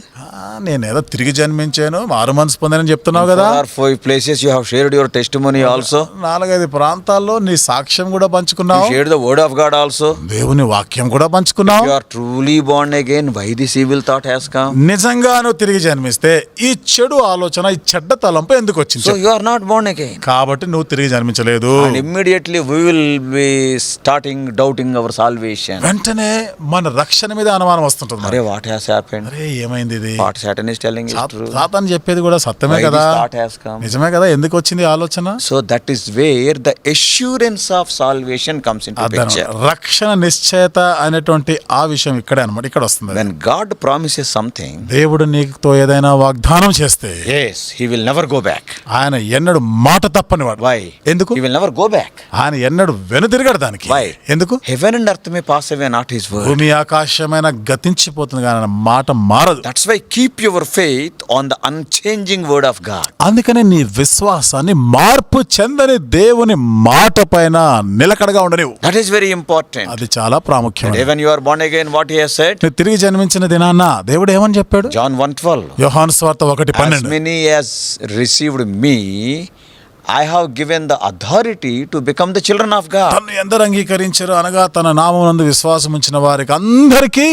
నేనేదో తిరిగి జన్మించాను, మారు మనసు పొందానని చెప్తున్నావు కదా. 4 or 5 places you have shared your testimony also. 4-5 ప్రాంతాల్లో నీ సాక్ష్యం కూడా You పంచుకున్నావు, shared the word of God also. దేవుని వాక్యం కూడా పంచుకున్నావు. You are truly born again, why this evil thought has come? నిజంగా నువ్వు తిరిగి జన్మిస్తే ఈ చెడు ఆలోచన, ఈ చెడ్డ తలంపు ఎందుకు వచ్చింది? So you are not born again. కాబట్టి నువ్వు తిరిగి జన్మించలేదు. And immediately we will be starting doubting our salvation. వెంటనే మన రక్షణ మీద అనుమానం వస్తుంటుంది. Are what has happened? అరే ఏమైంది ఇది? What Satan is telling is true. సాతాను చెప్పేది కూడా సత్యమే Why కదా, this thought has come? నిజమే కదా, ఎందుకు వచ్చింది ఆలోచన? So that is where the assurance of salvation comes into picture. రక్షణ నిశ్చయత అనేటువంటి ఆ విషయం ఇక్కడే అన్నమాట, ఇక్కడ వస్తుంది. When God promises something, దేవుడు నీతో ఏదైనా వాగ్దానం చేస్తే yes, he will never go back. ఆయన ఎన్నడు మాట తప్పని వాడు. Why? ఎందుకు? He will never go back. ఆయన ఎన్నడు వెనుదిరగడు దానికి. Why? ఎందుకు? Heaven and earth may pass away, not his word. భూమి ఆకాశమైన గతించిపోతుంది కానీ ఆయన మాట మారదు. That's why keep your faith on the unchanging word of God. అందుకనే నీ విశ్వాసాన్ని మార్పు చెందని దేవుని మాట పైన నిలకడగా ఉండనివ్వు. That is very important. అది చాలా ప్రాముఖ్యం. When you are born again, what he has said? నువ్వు తిరిగి జన్మించిన దినాన్న దేవుడు ఏమని చెప్పాడు? John 1:12. యోహాను సువార్త As 1:12. many as received me, I have given the authority to become the children of God. తన్ను ఎందరు అంగీకరించారు అనగా తన నామమునందు విశ్వాసం ఉంచిన వారికి అందరికీ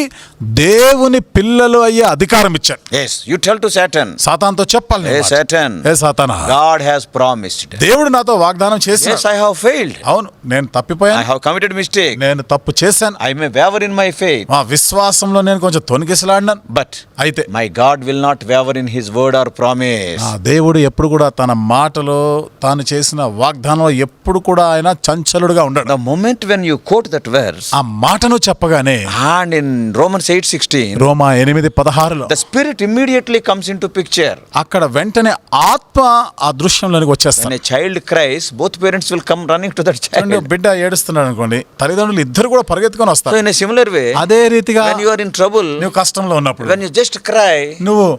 దేవుని పిల్లలు అయ్యే అధికారం ఇచ్చాడు. Yes, you tell to Satan. సాతానుతో చెప్పాలి నీ Hey మాట. Satan, A సాతానా, God has promised. దేవుడు నాతో వాగ్దానం చేశాడు. Yes, I have failed. అవును, నేను I తప్పిపోయాను, have committed mistake. నేను తప్పు చేశాను, I may waver in my faith. మా విశ్వాసంలో నేను కొంచెం తొనికిసలాడినాను. But అయితే my God will not waver in his word or promise. దేవుడు ఎప్పుడు కూడా తన మాటలో తాను చేసిన వాగ్దానంలో ఎప్పుడు కూడా ఆయన చంచలుడుగా ఉండడు. The moment when you quote that verse, ఆ మాటను చెప్పగానే and in Romans 8:16, Roma 8:16 the Spirit immediately comes into picture. అక్కడ వెంటనే ఆత్మ ఆ దృశ్యంలోనికి When వచ్చేస్తాడు. a child cries, both parents will come running to that child. బిడ్డ ఏడుస్తున్నాడు అనుకోండి, తల్లిదండ్రులు ఇద్దరు కూడా పరిగెత్తుకొని So వస్తారు. in a similar way, అదే రీతిగా when you are in trouble, నువ్వు కష్టంలో ఉన్నప్పుడు when you just cry, నువ్వు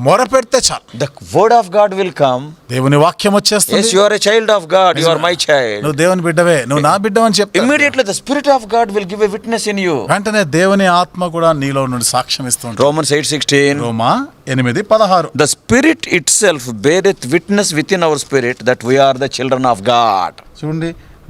మొర పెడితే చాలు, the word of God will come. దేవుని వాక్యం వచ్చేస్తుంది. Yes, you are a child of God, you are my child. నువ్వు దేవుని బిడ్డవే, నువ్వు నా బిడ్డవని చెప్తా. Immediately the Spirit of God will give a witness in you. వెంటనే దేవుని ఆత్మ కూడా నీలో నుండి సాక్ష్యం ఇస్తుంది. Romans 8:16. Roma 8:16 The Spirit itself beareth witness within our spirit that we are the children of God. చూడండి,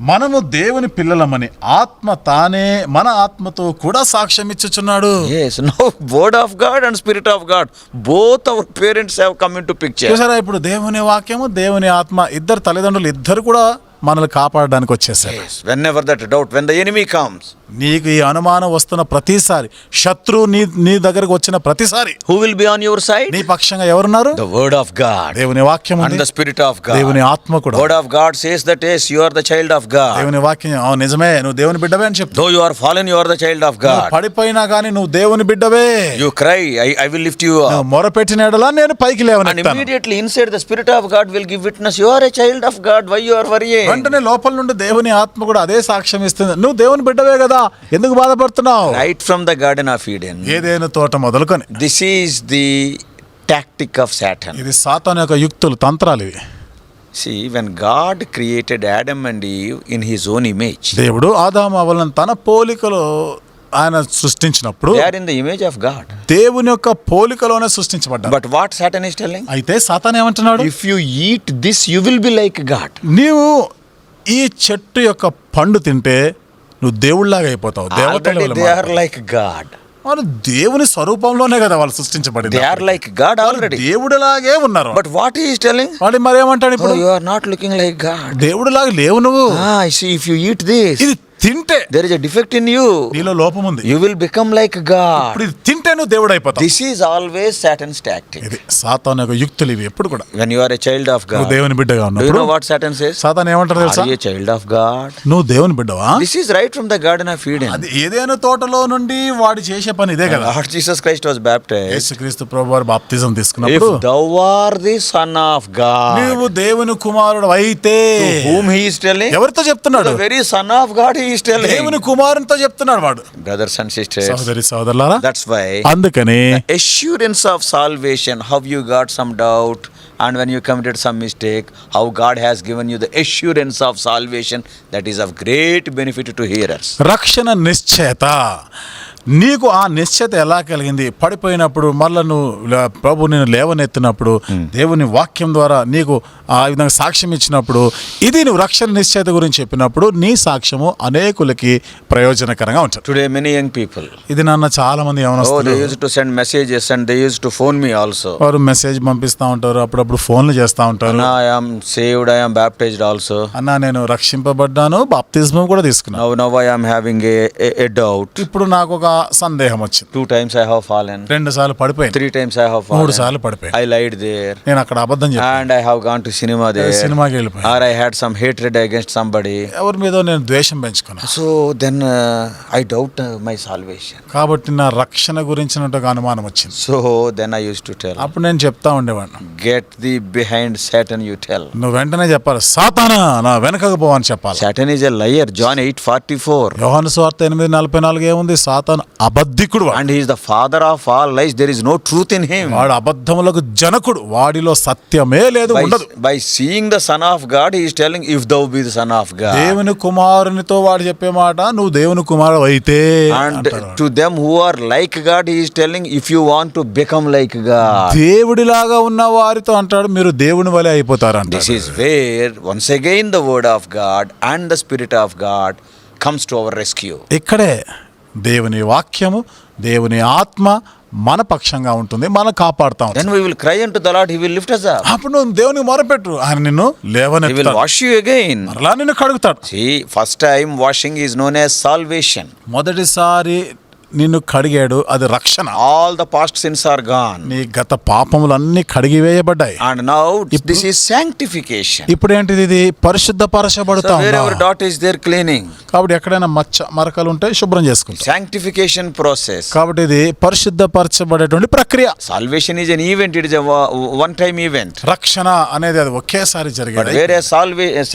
మనము దేవుని పిల్లలమని ఆత్మ తానే మన ఆత్మతో కూడా సాక్ష్యం ఇచ్చుచున్నాడు. Yes, now word of God and Spirit of God, both our parents have come into picture. చూసారా, ఇప్పుడు దేవుని వాక్యము దేవుని ఆత్మ ఇద్దరు తల్లిదండ్రులు ఇద్దరు కూడా మనల్ని కాపాడడానికి వచ్చేసారు. Yes, whenever that doubt, when the enemy comes, నీకు ఈ అనుమానం వస్తున్న ప్రతిసారి, శత్రువు నీ దగ్గరకు వచ్చిన ప్రతిసారి, who will be on your side? నీ పక్షంగా ఎవరున్నారు? The word of God దేవుని వాక్యం and ఉంది, the Spirit of God. దేవుని ఆత్మ కూడా. Word of God says that yes, you are the child of God. దేవుని వాక్యం అవును నిజమే, నువ్వు దేవుని బిడ్డవే అని చెప్తా. Though you are fallen, you are the child of God. పడిపోయినా గానీ నువ్వు దేవుని బిడ్డవే. You cry, I will lift you up. మొరపెట్టిన ఎడల నేను పైకి And లేవనెత్తాను. immediately inside the Spirit of God will give witness, you are a child of God, why you are worrying? వెంటనే లోపల నుండి దేవుని ఆత్మ కూడా అదే సాక్ష్యం ఇస్తుంది, నువ్వు దేవుని బిడ్డవే కదా, ఎందుకు బాధపడుతున్నావు? Right from the Garden of Eden, ఏదైనా తోట మొదలుకొని this is the tactic of Satan. ఇది సాతాను యొక్క యుక్తులు, తంత్రాలు ఇవి. See, when God created Adam and Eve in his own image, దేవుడు ఆదాము అవ్వలను తన పోలికలో ఆయన సృష్టించినప్పుడు they are in the image of God. దేవుని యొక్క పోలికలోనే సృష్టించబడ్డారు. But what Satan is telling? అయితే సాతాను ఏమంటున్నాడు? If you eat this, you will be like God. నీవు ఈ చెట్టు యొక్క పండు తింటే నువ్వు దేవుళ్ళలాగా అయిపోతావు, Already they are like God. వాళ్ళు దేవుని స్వరూపంలోనే కదా వాళ్ళు సృష్టించబడింది. They are like God already. దేవుడిలాగే ఉన్నారు. But what he is telling? వాడు మరేమంటాడు Oh, ఇప్పుడు? you are not looking like God. దేవుడిలాగా లేవు నువ్వు. I see, if you eat this, ఇది తింటే there is a defect in you. నీలో లోపం ఉంది. You will become like God. ఇప్పుడు ఇది తింటే నువ్వు దేవుడు అయిపోతావు. This is always Satan's tactic. ఇది సాతాను యొక్క యుక్తులు ఇవి ఎప్పుడు కూడా. When you are a child of నువ్వు God, దేవుని బిడ్డగా do you ఉన్నప్పుడు know what Satan says? సాతాను ఏమంటారు తెలుసా? Are you a child of God? నువ్వు దేవుని బిడ్డవా? This is right from the Garden of Eden. అది ఏదైనా తోటలో నుండి వాడు చేసే పని ఇదే కదా. Lord Jesus Christ was baptized. యేసుక్రీస్తు ప్రభువారు బాప్తిజం తీసుకున్నప్పుడు, If thou art the Son of God, నీవు దేవుని కుమారుడు అయితే, to whom he is telling? ఎవరితో చెప్తున్నాడు? The very Son of God he is telling. దేవుని కుమారునితో చెప్తున్నాడు వాడు. Brothers and sisters, సహోదరి సహోదరులారా, that's why అందుకని assurance of salvation, how you got some doubt and when you committed some mistake, how God has given you the assurance of salvation, that is of great benefit to hearers. రక్షణ నిశ్చయత, నీకు ఆ నిశ్చయత ఎలా కలిగింది? పడిపోయినప్పుడు మళ్ళా నువ్వు ప్రభు నేను లేవనెత్తినప్పుడు, దేవుని వాక్యం ద్వారా నీకు ఆ విధంగా సాక్ష్యం ఇచ్చినప్పుడు, ఇది నువ్వు రక్షణ నిశ్చయత గురించి చెప్పినప్పుడు నీ సాక్ష్యము అనేకులకి ప్రయోజనకరంగా ఉంటుంది. Today many young people, ఇది నాన్న చాలా మంది oh, యవనస్తులు they used to send messages and they used to phone me also. వారు మెసేజ్ పంపిస్తూ ఉంటారు, అప్పుడప్పుడు ఫోన్లు చేస్తూ ఉంటారు. Anna, I am saved, I am baptized also. అన్నా నేను రక్షింపబడ్డాను, బాప్తిజం కూడా తీసుకున్నాను. Now I am having a doubt. ఇప్పుడు నాకు ఒక సందేహం వచ్చింది. 2 times I have fallen. 2 సార్లు పడిపోయాను, 3 times I have fallen. 3 సార్లు పడిపోయాను. I lied there. నేను అక్కడ అబద్ధం చెప్పాను, And I have gone to cinema there. సినిమాకి వెళ్ళిపోయాను, Or I had some hatred against somebody. ఎవరి మీద నేను ద్వేషం పెంచుకున్నాను. So then I doubt my salvation. కాబట్టి నా రక్షణ గురించినట్టుగా అనుమానం వచ్చింది. So then I used to tell, అప్పుడు నేను చెప్తా ఉండేవాడిని, get thee behind Satan, you tell. నువ్వు వెంటనే చెప్పాలి, సాతానా నా వెనకకు పోవని చెప్పాలి. Satan is a liar. John 8:44. యోహాను సువార్త 8:44 ఏముంది? సాతాను అబద్ధికుడు వాడు. And he is the father of all lies. There is no truth in him. వాడు అబద్ధములకు జనకుడు, వాడిలో సత్యమే లేదు, ఉండదు. By seeing the Son of God, he is telling, if thou be the Son of God. దేవుని కుమారునితో వాడు చెప్పే మాట, నువ్వు దేవుని కుమారుడు అయితే. And to them who are like God, he is telling, if you want to become like God. దేవుడిలాగా ఉన్న వారితో అంటాడు, మీరు దేవుని వలె అయిపోతారంట. This is where once again the word of God and the Spirit of God comes to our rescue. ఇక్కడే దేవుని వాక్యము, దేవుని ఆత్మ మన పక్షంగా ఉంటుంది, మనం కాపాడుతాం. Then we will cry unto the Lord, he will lift us up. అప్పుడు నువ్వు దేవునికి మొరపెట్టు, ఆయన నిన్ను He will లేవనెత్తుతాడు, wash you again. మరలా నిన్ను కడుగుతాడు. See, first time washing is known as salvation. మొదటిసారి నిన్ను కడిగాడు, అది రక్షణ. All the past sins are gone. నీ గత పాపములన్నీ కడిగివేయబడ్డాయి. And now this is sanctification. ఇప్పుడు ఏంటిది? ఇది పరిశుద్ధపరచబడతా So wherever ఉన్నావు. dot is there, cleaning. కాబట్టి ఎక్కడైనా మరకలు ఉంటే శుభ్రం చేసుకుంటాం. Sanctification process. కాబట్టి ఇది పరిశుద్ధపరచబడేటువంటి ప్రక్రియ. Salvation is an event, it is a one-time event. రక్షణ అనేది అది ఒకేసారి But జరిగేది. whereas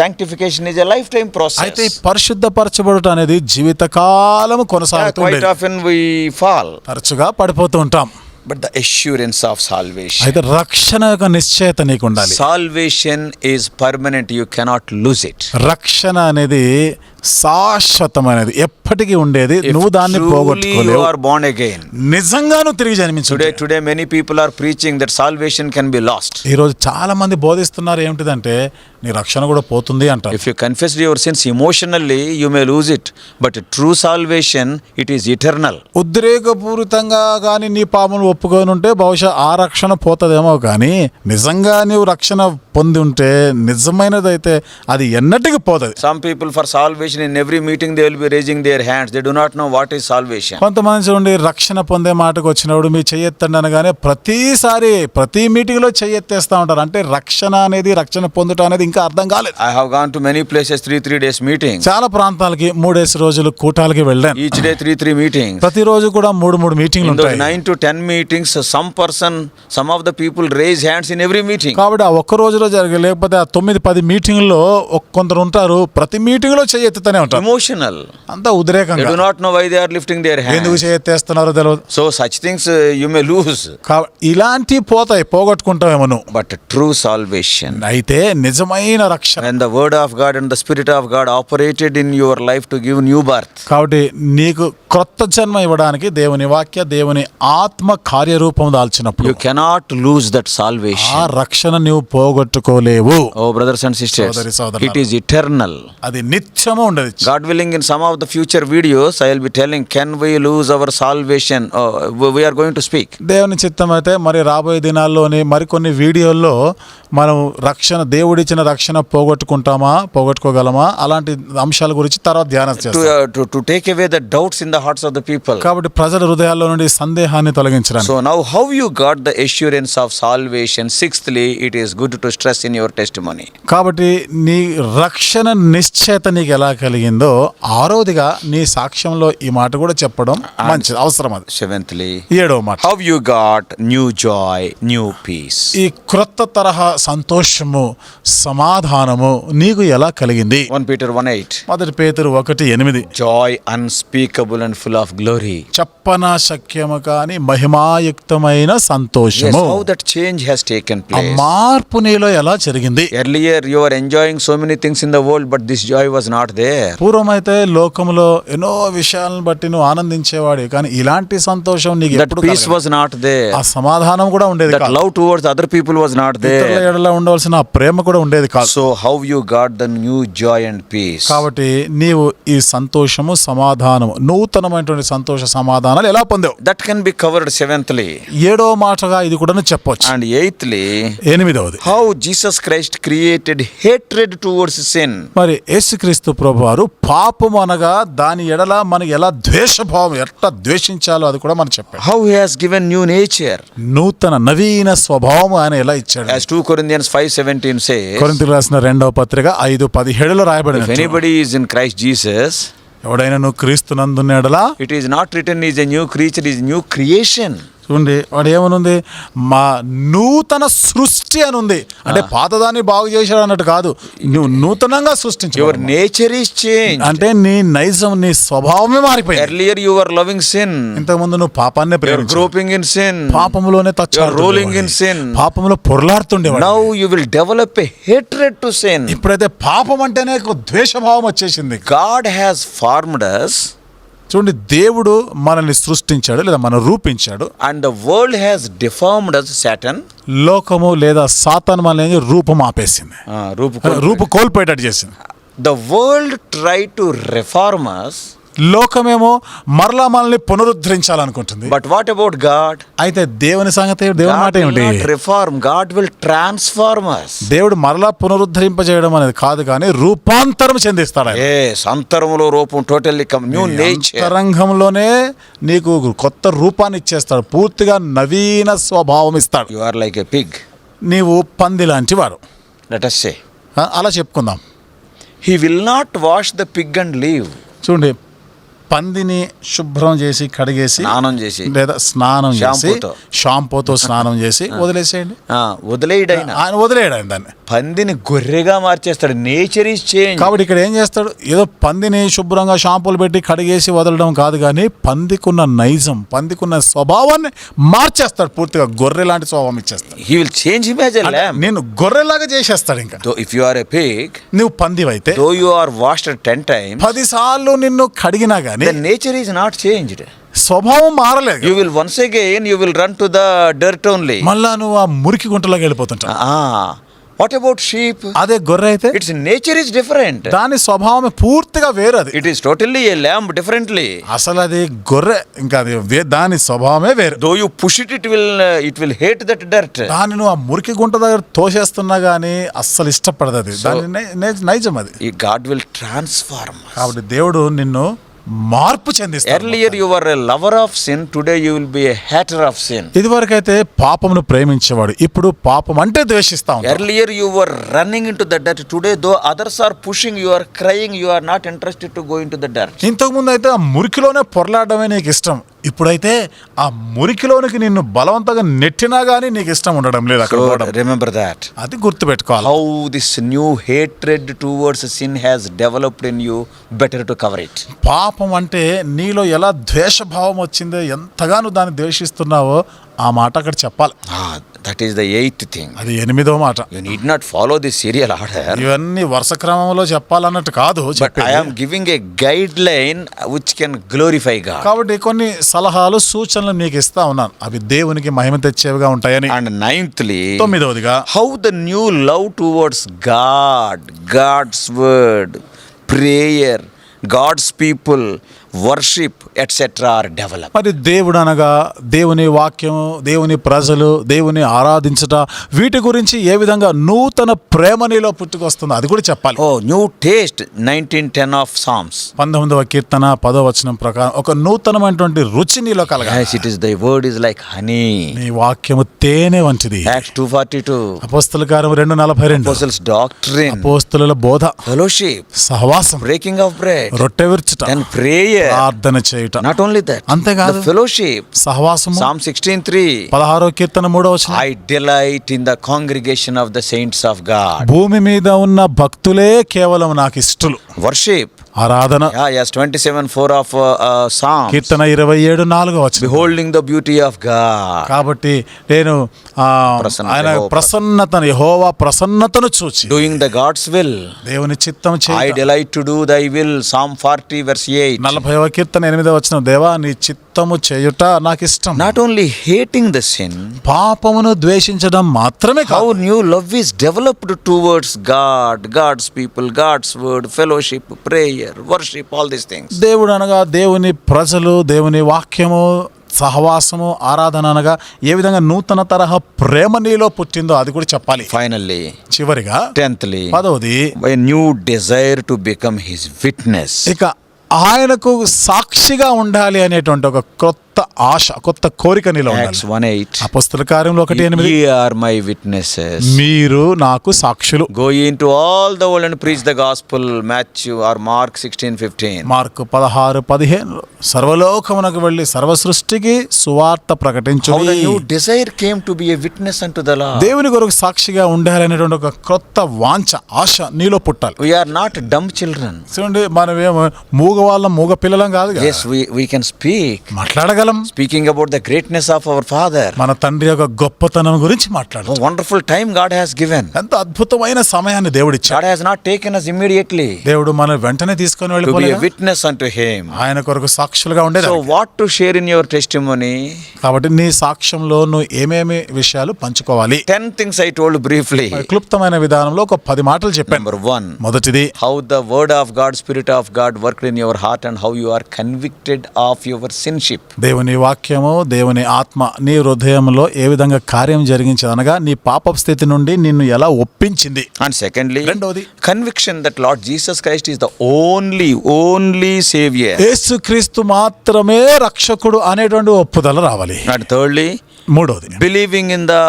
sanctification is a lifetime process. అయితే ఈ పరిశుద్ధపరచబడుట అనేది జీవితకాలము Quite కొనసాగుతుంది. often we fall. తరచుగా పడిపోతూ ఉంటాం. But the assurance of salvation. అయితే రక్షణ యొక్క నిశ్చయత నీకు ఉండాలి. Salvation is permanent, you cannot lose it. రక్షణ అనేది శాశ్వతమైనది, ఎప్పటికీ ఉండేది, If నువ్వు దాన్ని truly you పోగొట్టుకోలేవు. are born again. నిజంగా నువ్వు తిరిగి జన్మించు. Today many people are preaching that salvation can be lost. ఈరోజు చాలా మంది బోధిస్తున్నారు ఏమిటిదంటే నీ రక్షణ కూడా పోతుంది అంటారు. If you confess your sins emotionally, you may lose it. But true salvation, it is eternal. ఉద్రేకపూరితంగా కానీ నీ పాపములు ఒప్పుకొని ఉంటే బహుశా ఆ రక్షణ పోతుందేమో, కానీ నిజంగా నీవు రక్షణ పొంది ఉంటే నిజమైనదైతే అది ఎన్నటికి పోతుంది. Some people for salvation in every meeting they will be raising their hands. They do not know what is salvation. కొంతమంది చూడండి, రక్షణ పొందే మాటకు వచ్చినప్పుడు మీ చెయ్యెత్తండి అనగానే ప్రతిసారి ప్రతి మీటింగ్ లో చెయ్యెత్తేస్తా ఉంటారు. అంటే రక్షణ అనేది, రక్షణ పొందుట అనేది ఇంకా అర్థం కాలేదు. I have gone to many places, 3 days meetings. చాలా ప్రాంతాలకి 3 రోజులు కూటాలకి వెళ్ళాను. Each day 3 meetings. ప్రతిరోజు కూడా 3 మీటింగ్లు In those ఉంటాయి. 9 to 10 meetings, some of the people raise hands in every meeting. కాబట్టి ఆ ఒక్క రోజులో జరిగే, లేకపోతే ఆ 9-10 మీటింగ్లో కొందరు ఉంటారు ప్రతి మీటింగ్ లో చెయ్యెత్తుతూనే ఉంటారు. Emotional. అంతా They ఉద్రేకంగా. do not know why they are lifting their ఎందుకు hands. చెయ్యెత్తేస్తున్నారో తెలియదు. So such things you may lose. ఇలాంటివి పోతాయి, పోగొట్టుకుంటావేమో నువ్వు. But true salvation, అయితే నిజమైన రక్షణ, when the word of God and the Spirit of God operated in your life to give new birth, కాబట్టి నీకు క్రొత్త జన్మ ఇవ్వడానికి దేవుని వాక్య, దేవుని ఆత్మ కార్యరూపం దాల్చినప్పుడు you cannot lose that ఆ salvation. రక్షణ నువ్వు పోగొట్టుకోలేవు. Oh brothers and sisters, సోదరి సోదరులారా, it is eternal. అది నిత్యము ఉండదు. God willing, in some of the future videos I will be telling, can we lose our salvation? We are going to speak. దేవుని చిత్తం అయితే మరి రాబోయే దినాల్లోని మరికొన్ని వీడియోల్లో మనం రక్షణ, దేవుడిచ్చిన రక్షణ పోగొట్టుకుంటామా, పోగొట్టుకోగలమా, అలాంటి అంశాల గురించి తర్వాత ధ్యానం చేస్తాం. To take away the doubts in the hearts of the people. కాబట్టి ప్రజల హృదయాల్లో నుండి సందేహాన్ని తొలగించడానికి. So now how you got the assurance of salvation? Sixthly, it is good to stress in your testimony. కాబట్టి నీ రక్షణ నిశ్చయత నీకు ఎలా కలిగిందో ఆరోదిగా నీ సాక్ష్యంలో ఈ మాట కూడా చెప్పడం మంచిది, అవసరం. అది Seventhly, 7వ మాట, how you got new joy, new peace. ఈ క్రొత్త తరహా సంతోషము, సమాధానము నీకు ఎలా కలిగింది? 1 Peter 1:8. 1 పేతురు 1:8, Joy unspeakable and full of glory. చెప్పనా శక్యము కాని మహిమాయుక్తమైన Yes, సంతోషము. how that change has taken ఆ place. మార్పు నీలో ఎలా జరిగింది? Earlier you were enjoying so many things in the world, but this joy was not there. పూర్వమైతే లోకంలో ఎన్నో విషయాలను బట్టి నువ్వు ఆనందించేవాడు, కానీ ఇలాంటి సంతోషం నీకు That ఎప్పుడు peace కలగలేదు. was not there. ఆ సమాధానం కూడా ఉండేది That కాదు. love towards other people was not ఇతరుల there. ఎడల ఉండవలసిన ఆ ప్రేమ కూడా ఉండేది కాదు. So how you got the new joy and peace? కాబట్టి నీవు ఈ సంతోషము, సమాధానము, నూతనమైనటువంటి సంతోష సమాధానాలు ఎలా పొందావు? That can be covered. Seventhly 7వ మాటగా ఇది కూడా చెప్పొచ్చు. and eighthly, 8వది, how Jesus Christ created hatred towards sin. మరి యేసుక్రీస్తు ప్రభువారు పాపము అనగా దాని ఎడల మనకి ఎలా ద్వేషభావం, ఎట్లా ద్వేషించాలో అది కూడా మనం చెప్పాడు. How he has given new nature. నూతన నవీన స్వభావం ఆయన ఎలా ఇచ్చాడు? As 2 Corinthians 5:17 says, కొరింథీయులకు రాసిన 2వ పత్రిక 5:17 రాయబడింది. if anybody is in Christ Jesus, ఎవడైనా నువ్వు క్రీస్తునందున్న ఎడల it is not written is a new creature, is new creation. చూడండి వాడు ఏమనుంది, మా నూతన సృష్టి అని ఉంది. అంటే పాతదాన్ని బాగు చేశాడు అన్నట్టు కాదు, నువ్వు నూతనంగా సృష్టించు. Your nature is changed. అంటే నీ నైజం, నీ స్వభావమే మారిపోయింది. Earlier you were loving sin. ఇంతకుముందు నువ్వు పాపాన్నే You are ప్రేమించావు, groping in sin. పాపంలోనే You are rolling in sin. పాపంలో పొరలాడుతుండేవాడు. Now you will develop a hatred to sin. ఇప్పుడైతే పాపం అంటేనే ఒక ద్వేషభావం వచ్చేసింది. God has formed us చూడండి, దేవుడు మనల్ని సృష్టించాడు లేదా మనం రూపించాడు. and the world has deformed us, Satan. లోకము లేదా సాతాను మనల్ని రూపం ఆపేసింది, రూపు కోల్పోయేటట్టు చేసింది. The world tried to reform us. లోకమేమో మరలా మనల్ని పునరుద్ధరించాలనుకుంటుంది. But what about God? అయితే దేవుని సంగతి, దేవుని మాట God will ఏమిటి? not reform. God will transform us. దేవుడు మరలా పునరుద్ధరింపజేయడం అనేది కాదు, కానీ రూపాంతరం చెందిస్తాడు. ఆయన Yes, అంతరములో రూపం totally come new nature. అంతరంగంలోనే నీకు కొత్త రూపాన్ని ఇచ్చేస్తాడు, పూర్తిగా నవీన స్వభావం ఇస్తాడు. You are like a pig. నీవు పంది లాంటి వాడు, Let us say. అలా చెప్పుకుందాం. He will not wash the pig and leave. చూడండి, పందిని శుభ్రం చేసి కడిగేసి స్నానం చేసి లేదా స్నానం చేసి షాంపూతో. షాంపూతో స్నానం చేసి వదిలేసేయండి. వదిలేయడైనా ఆయన వదిలేయడు ఆయన దాన్ని. పందిని గొర్రెగా మార్చేస్తాడు. Nature is change. కాబట్టి ఇక్కడ ఏం చేస్తాడు, ఏదో పందిని శుభ్రంగా షాంపూలు పెట్టి కడిగేసి వదలడం కాదు, కానీ పందికున్న నైజం, పందికున్న స్వభావాన్ని మార్చేస్తాడు, పూర్తిగా గొర్రె లాంటి స్వభావం ఇచ్చేస్తాడు. He will change him as a lamb. నేను గొర్రెలాగా చేసేస్తాడు. ఇంకా Though if you are a pig, నువ్వు పందివైతే though you are washed 10 times, 10 సార్లు నిన్ను కడిగినా గానీ the nature is not changed. స్వభావం మారలేదు. You will once again you will run to the dirt only. మళ్ళా నువ్వు ఆ మురికి గుంటలోకి వెళ్ళిపోతుంటావు. What about sheep? అదే గొర్రె అయితే Its nature is different. దాని స్వభావమే పూర్తిగా వేరు. అది It is totally a lamb differently. అసలు అది గొర్రె, ఇంకా అది దాని స్వభావమే వేరు. Though you push it, it will hate that dirt. దాన్ని నువ్వు ఆ మురికి గుంట దగ్గర తోసేస్తున్నా గానీ అస్సలు ఇష్టపడదు అది. దాని నైజం అది. God will transform us. కాబట్టి దేవుడు నిన్ను మార్పు చెందిస్తాడు. Earlier you were a lover of sin, today you will be a hater of sin. ఇదివరకైతే పాపమును ప్రేమించేవాడు, ఇప్పుడు పాపం అంటే ద్వేషిస్తా ఉంటాడు. Earlier you were running into the dirt, today though others are pushing, you are crying, you are not interested to go into the dirt. ఇంతకు ముందు అయితే ఆ మురికిలోనే పొరలాడమే నీకు ఇష్టం, ఇప్పుడైతే ఆ మురికిలోనికి నిన్ను బలవంతంగా నెట్టినా గానీ నీకు ఇష్టం ఉండడం లేదు అక్కడ పోవడం. Remember that. అది గుర్తుపెట్టుకోవాలి. How this new hatred towards sin has developed in you, better to cover it. పాపం అంటే నీలో ఎలా ద్వేషభావం వచ్చిందో, ఎంతగా నువ్వు దాన్ని ద్వేషిస్తున్నావో ఆ మాట అక్కడ చెప్పాలి. That is the 8th thing. అది 8వ మాట. You need not follow the serial order. ఇవన్నీ వరుస క్రమంలో చెప్పాలన్నట్టు కాదు But చెప్పేది. I am giving a guideline which can glorify God. కాబట్టి కొన్ని సలహాలు సూచనలు మీకు ఇస్తా ఉన్నాను, అవి దేవునికి మహిమ తెచ్చేవిగా ఉంటాయని. And 9thly, 9వదిగా how the new love towards God, God's word, prayer, God's people, worship, etc. are developed. మరి దేవుడు అనగా దేవుని వాక్యము, దేవుని ప్రజలు, దేవుని ఆరాధించుట, వీటి గురించి ఏ విధంగా నూతన ప్రేమ నీలో పుట్టుకొస్తుందో అది కూడా చెప్పాలి. Oh, new taste, 19:10 of Psalms. 19వ కీర్తన 10వ వచనం ప్రకారం ఒక నూతనమైనటువంటి రుచి నీలో కలగాలి. Yes, it is thy word is like honey. నీ వాక్యము తేనె వంటిది. Acts 2:42. అపోస్తల కార్యము 2:42. Apostles' doctrine, అపోస్తలుల బోధ, fellowship, సహవాసం, breaking of bread, రొట్టె విరుచుట, then prayer. ప్రార్థన చేయుట. Not only that, అంతేకాదు, the fellowship. సహవాసము. Psalm 16:3. 16వ కీర్తన 3వ వచనం. I delight in the congregation of the saints of God. భూమి మీద ఉన్న భక్తులే కేవలం నాకు ఇష్టలు. Worship. ఆరాధన. Yes, 27:4 of Psalms. కీర్తన 27:4 వచనం. Beholding the beauty of God. కాబట్టి నేను ఆయన ప్రసన్నతను, యెహోవా ప్రసన్నతను చూచి Doing the God's will. దేవుని చిత్తం I చేయుట. delight to do thy will. Psalm 40:8. 40వ కీర్తన 8వ వచనం. దేవా నీ చిత్తము చేయుట నాకు ఇష్టం. Not only hating the sin, పాపమును ద్వేషించడం మాత్రమే how కాదు, new love is developed towards God, God's people, God's word, fellowship, prayer, worship, all these things. దేవుడు అనగా దేవుని ప్రజలు, దేవుని వాక్యము, సహవాసము, ఆరాధన అనగా ఏ విధంగా నూతన తరహా ప్రేమ నీలో పుట్టిందో అది కూడా చెప్పాలి. Finally, చివరిగా 10thly, 10వది a new desire to become his witness. ఇక ఆయనకు సాక్షిగా ఉండాలి అనేటువంటి ఒక క్రొత్త ఆశ, కొత్త కోరిక నీలో Acts ఉండాలి. 1:8. అపొస్తల కార్యములు 1:8 Ye are my witnesses. మీరు నాకు సాక్షులు. Go into all the world and preach the gospel. Matthew or Mark 16:15. Mark 16:15 సర్వలోకమునకు వెళ్ళి సర్వ సృష్టికి సువార్త How the ప్రకటించుడి. new desire came to be a witness unto the Lord. దేవుని కొరకు సాక్షిగా ఉండాలనేటువంటి ఒక క్రొత్త వాంఛ, ఆశ నీలో పుట్టాలి. We are not dumb children. చూడండి, మనమేమో మూగ పిల్లలం కాదు కదా. Yes, we can speak. మాట్లాడగలం. Speaking about the greatness of our Father. మన తండ్రి యొక్క గొప్పతనం గురించి మాట్లాడు. A wonderful time God has given. ఎంత అద్భుతమైన సమయాన్ని దేవుడిచ్చాడు. God has not taken us immediately దేవుడు మన వెంటనే తీసుకొని to be a వెళ్ళిపోలేదు. witness unto Him. ఆయన కొరకు సాక్షులుగా ఉండేది. So what to share in your testimony? కాబట్టి నీ సాక్ష్యంలో నువ్వు ఏమేమి విషయాలు పంచుకోవాలి. 10 things I told briefly. క్లుప్తమైన విధానంలో ఒక 10 మాటలు చెప్పాను. Number 1. మొదటిది, How the word of God, Spirit of God worked in your heart and how you are convicted of your sinship. దేవుని వాక్యము, దేవుని ఆత్మ నీ హృదయంలో ఏ విధంగా కార్యం జరిగించింది అనగా నీ పాప స్థితి నుండి నిన్ను ఎలా ఒప్పించింది. And secondly, రెండవది, conviction that Lord Jesus Christ is the only Savior. యేసుక్రీస్తు మాత్రమే రక్షకుడు అనేటువంటి ఒప్పుదల రావాలి. And thirdly, మూడవది, believing in the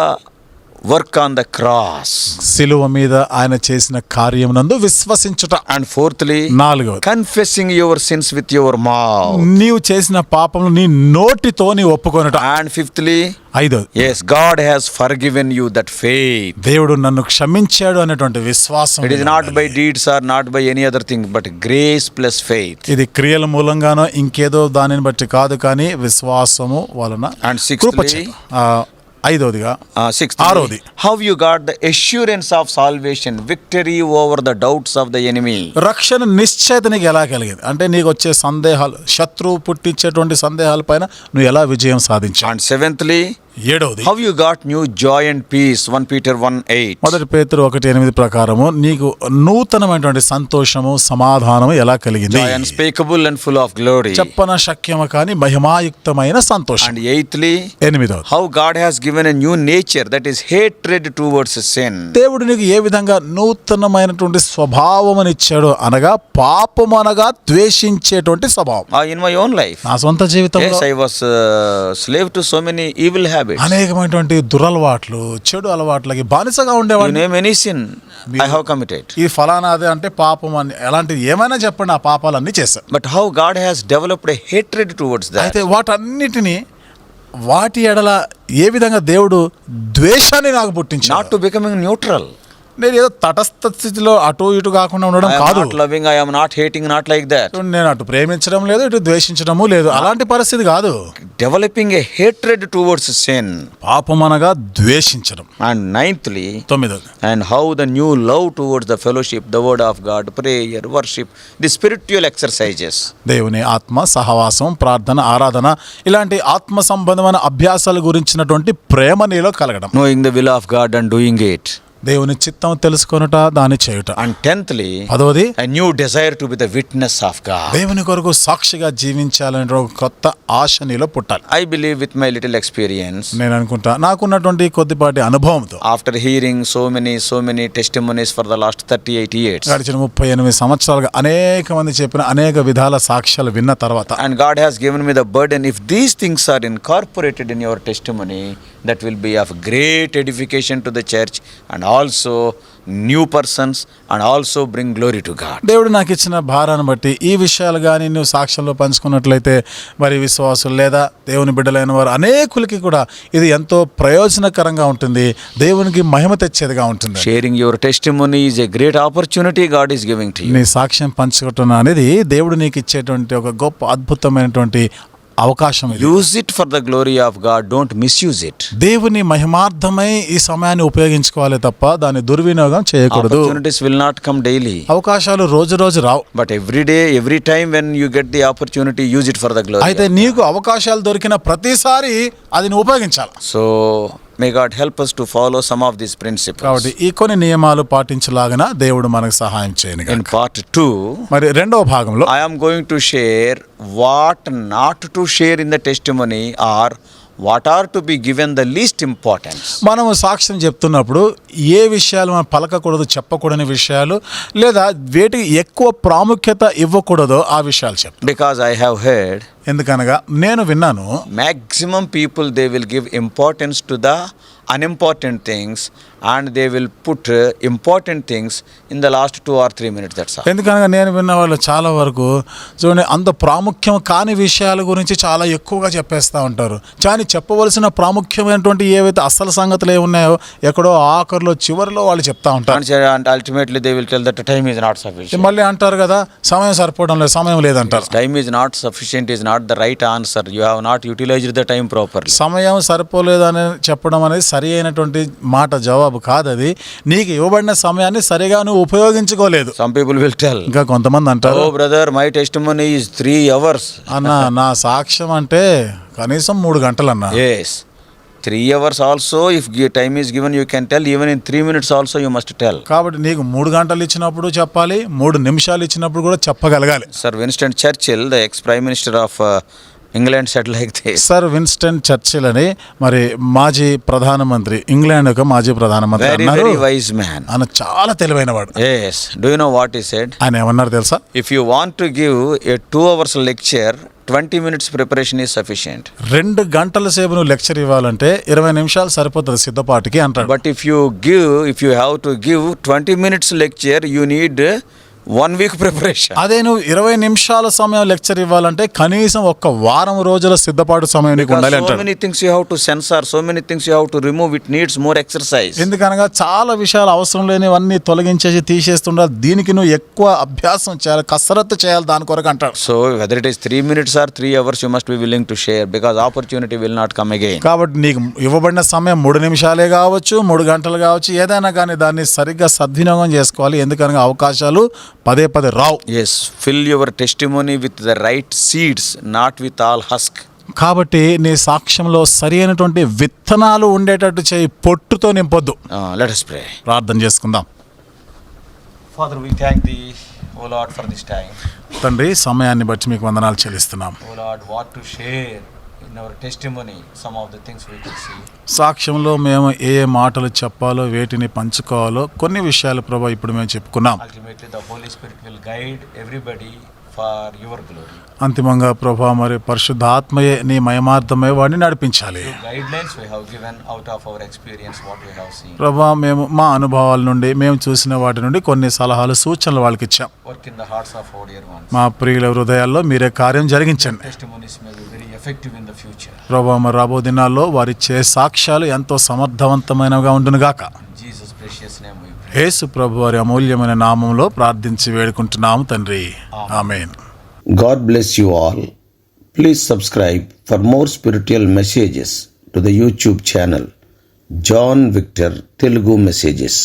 work on the cross. సిలువ మీద ఆయన చేసిన కార్యమునందు విశ్వసించుట. And fourthly, నాలుగవది, confessing your sins with your mouth. నీవు చేసిన పాపములు నీ నోటితో నీ ఒప్పుకొనుట. And fifthly, ఐదవది, yes, God has forgiven you that faith. దేవుడు నన్ను క్షమించాడు అనేటువంటి విశ్వాసం. It is not by deeds or not by any other thing, but grace plus faith. ఇది క్రియల మూలంగానో ఇంకేదో దానిని బట్టి కాదు, కానీ విశ్వాసము వలన. And కృప sixthly, చే- ఐదవదిగా, sixthly, ఆరోది, how you got the assurance of salvation, victory over the doubts of the enemy. రక్షణ నిశ్చయత నీకు ఎలా కలిగింది అంటే నీకు వచ్చే సందేహాలు, శత్రువు పుట్టించేటువంటి సందేహాల పైన నువ్వు ఎలా విజయం సాధించావు. And seventhly, ఏడవది, how you got new joy and peace. 1 Peter 1:8. మొదటి పేతురు 1:8 ప్రకారము నీకు నూతనమైనటువంటి సంతోషము, సమాధానము ఎలా కలిగింది. Joy unspeakable and full of glory. చెప్పన శక్యము కాని మహిమాయుక్తమైన సంతోషం. And eighthly, ఎనిమిదవది, how God has given a new nature, that is hatred towards sin. దేవుడు నీకు ఏ విధంగా నూతనమైనటువంటి స్వభావం ఇచ్చాడు అనగా పాపం అనగా ద్వేషించేటువంటి స్వభావం. In my own life, నా సొంత జీవితంలో yes, I was slave to so many evil habits. అనేకమైనటువంటి దురలవాట్లు, చెడు అలవాట్లకి బానిసగా You ఉండేవాడిని. name any sin I have committed. ఈ ఫలానాదే అంటే పాపం అని ఎలాంటిది ఏమైనా చెప్పండి, ఆ పాపాలన్నీ చేశాను. But how God has developed a hatred towards that. అయితే వాటన్నిటిని వాటి ఎడల ఏ విధంగా దేవుడు ద్వేషాన్ని నాకు Not పుట్టించాడు. to becoming neutral. నేను ఏదో తటస్థ స్థితిలో అటు ఇటు కాకుండా ఉండడం I am కాదు. not loving, I am not hating, not like that. నేను అటు ప్రేమించడం లేదు, ఇటు ద్వేషించడము లేదు, అలాంటి పరిస్థితి కాదు. Developing a hatred towards sin. పాపం అనగా ద్వేషించడం. And ninthly, 9. and how the new love towards the fellowship, the word of God, prayer, worship, the spiritual exercises. దేవుని ఆత్మ సహవాసం, ప్రార్థన, ఆరాధన ఇలాంటి ఆత్మ సంబంధమైన అభ్యాసాల గురించినటువంటి ప్రేమ నీలో కలగడం. Knowing the will of God and doing it. దేవుని చిత్తం తెలుసుకొనుట, దాన్ని చేయుట. And tenthly, 10వది, a new desire to be the witness of God. దేవుని కొరకు సాక్షిగా జీవించాలనే ఒక కొత్త ఆశ నీలో పుట్టాలి. I believe with my little experience, నేను అనుకుంటా నాకున్నటువంటి కొద్దిపాటి అనుభవంతో, after hearing so many testimonies for the last 38 years, గడిచిన 38 సంవత్సరాలుగా అనేక మంది చెప్పిన అనేక విధాల సాక్ష్యాలు విన్న తర్వాత, and God has given me the burden, if these things are incorporated in your testimony, that will be of great edification to the church and also new persons and also bring glory to God. దేవుడు నాకు ఇచ్చిన భారాన్ని బట్టి ఈ విషయాలు కానీ నువ్వు సాక్ష్యంలో పంచుకున్నట్లయితే మరి విశ్వాసులు లేదా దేవుని బిడ్డలైన వారు అనేకులకి కూడా ఇది ఎంతో ప్రయోజనకరంగా ఉంటుంది, దేవునికి మహిమ తెచ్చేదిగా ఉంటుంది. Sharing your testimony is a great opportunity God is giving to you. నీ సాక్ష్యం పంచుకోవటం అనేది దేవుడు నీకు ఇచ్చేటువంటి ఒక గొప్ప అద్భుతమైనటువంటి అవకాశం. Use it for the glory of God, don't misuse it. దేవుని మహిమార్థమై ఈ సమయాన్ని ఉపయోగించుకోవాలి తప్ప దాన్ని దుర్వినియోగం చేయకూడదు. Opportunities will not come daily, అవకాశాలు రోజు రావు. but every day, every time when you get the opportunity, use it for the glory. అయితే నీకు అవకాశాలు దొరికిన ప్రతిసారి అది నువ్వు ఉపయోగించాలి. So may God help us to follow some of these principles. కాబట్టి ఈ కొన్ని నియమాలు పాటించలాగన దేవుడు మనకు సహాయం చేయను. In part 2, మరి రెండవ భాగంలో I am going to share what not to share in the testimony or what are to be given the least importance. మనము సాక్ష్యం చెప్తున్నప్పుడు ఏ విషయాలు మనం పలకకూడదు, చెప్పకూడని విషయాలు, లేదా వేటికి ఎక్కువ ప్రాముఖ్యత ఇవ్వకూడదో ఆ విషయాలు చెప్తాం. Because I have heard ఎందుకనగా నేను విన్నాను, maximum people they will give importance to the unimportant things and they will put important things in the last 2 or 3 minutes, that's all. ఎందుకనగా నేను విన్న వాళ్ళు చాలా వరకు చూడండి అంత ప్రాముఖ్యం కాని విషయాల గురించి చాలా ఎక్కువగా చెప్పేస్తూ ఉంటారు. కానీ చెప్పవలసిన ప్రాముఖ్యమైనటువంటి ఏవైతే అసలు సంగతులు ఉన్నాయో ఎక్కడో ఆఖరిలో చివరిలో వాళ్ళు చెప్తా ఉంటారు. And ultimately they will tell that time is not sufficient. మళ్ళీ అంటారు కదా సమయం సరిపోవడం లేదు, సమయం లేదంటారు. Time is not sufficient is not the right answer. You have not utilized the time properly. సమయం సరిపోలేదని చెప్పడం అనేది సరి అయినటువంటి మాట, జవాబు కాదు. అది నీకు ఇవ్వబడిన సమయాన్ని సరిగా నువ్వు ఉపయోగించుకోలేదు. Some people will tell. ఇంకా కొంతమంది అంటారు, Oh brother, my testimony is 3 hours. అన్న నా సాక్ష్యం అంటే కనీసం 3 గంటలు అన్న. Yes. 3 hours also, if time is given, you can tell. Even in 3 minutes also, you must tell. కాబట్టి నీకు 3 గంటలు ఇచ్చినప్పుడు చెప్పాలి, 3 నిమిషాలు ఇచ్చినప్పుడు కూడా చెప్పగలగాలి. Sir Winston Churchill, the ex-Prime Minister of England, said like this. Sir Winston Churchill అని మరి మాజీ ప్రధానమంత్రి, ఇంగ్లాండ్ యొక్క మాజీ ప్రధానమంత్రి Very, అన్నారు. very wise man. ఆయన చాలా తెలివైన వాడు. Yes. Do you know what he said? ఆయన ఏమన్నారు తెలుసా? If you want to give a 2 hours lecture, 20 minutes preparation is sufficient. 2 గంటల సేపు నువ్వు లెక్చర్ ఇవ్వాలంటే 20 నిమిషాలు సరిపోతుంది సిద్ధపాటికి అంటాడు. But if you have to give 20 minutes lecture, you need 1 week preparation. అదే నువ్వు 20 నిమిషాల సమయం లెక్చర్ ఇవ్వాలంటే కనీసం 1 వారం రోజుల సిద్ధపాటు సమయం నీకు ఉండాలి So అంటాడు. many things you have to censor, so many things you have to remove. It needs more exercise. ఎందుకనగా చాలా విషయాలు అవసరం లేనివన్నీ తొలగించేసి తీసేస్తుండాలి. దీనికి నువ్వు ఎక్కువ అభ్యాసం చేయాలి, కసరత్తు చేయాలి దాని కొరకు అంటాడు. So whether it is 3 minutes or 3 hours, you must be willing to share, because opportunity will not come again. కాబట్టి నీకు ఇవ్వబడిన సమయం 3 నిమిషాలే కావచ్చు, 3 గంటలు కావచ్చు, ఏదైనా కానీ దాన్ని సరిగ్గా సద్వినియోగం చేసుకోవాలి. ఎందుకనగా అవకాశాలు పదే పదే రావు. Yes, fill your testimony with the right seeds, not with all husk. కాబట్టి నీ సాక్ష్యంలో సరి అయినటువంటి విత్తనాలు ఉండేటట్టు చేయి, పొట్టుతో నింపొద్దు. Let us pray. ప్రార్థన చేసుకుందాం. Father, we thank thee, O Lord, for this time. తండ్రి, సమయాన్ని బట్టి మీకు వందనాలు చెల్లిస్తున్నాం. O Lord, what to share in our testimony, some of the things we could see. సాక్ష్యంలో మేము ఏ మాటలు చెప్పాలో, వేటిని పంచుకోవాలో కొన్ని విషయాలు ప్రభా ఇప్పుడు మేము చెప్పుకున్నాం. Ultimately, the Holy Spirit will guide everybody for your glory. అంతిమంగా ప్రభా మరి పరిశుద్ధాత్మయే నీ మహిమార్థమై వాడిని నడిపించాలి. Guidelines we have given out of our experience, what we have seen. ప్రభా మేము మా అనుభవాల నుండి, మేము చూసిన వాటి నుండి కొన్ని సలహాలు, సూచనలు వాళ్ళకి ఇచ్చాం. Work in the hearts of our dear ones. మా ప్రియుల హృదయాల్లో మీరే కార్యం జరిగించండి. Testimonies may be very effective in the future. ప్రభా మరి రాబో దినాల్లో వారిచ్చే సాక్ష్యాలు ఎంతో సమర్థవంతమైనవిగా ఉండునుగాక. In Jesus' precious name we pray. యేసు ప్రభు వారి అమూల్యమైన నామంలో ప్రార్థించి వేడుకుంటున్నాము తండ్రి. ఆమేన్. God bless you all. Please subscribe for more spiritual messages to the YouTube channel John Victor Telugu Messages.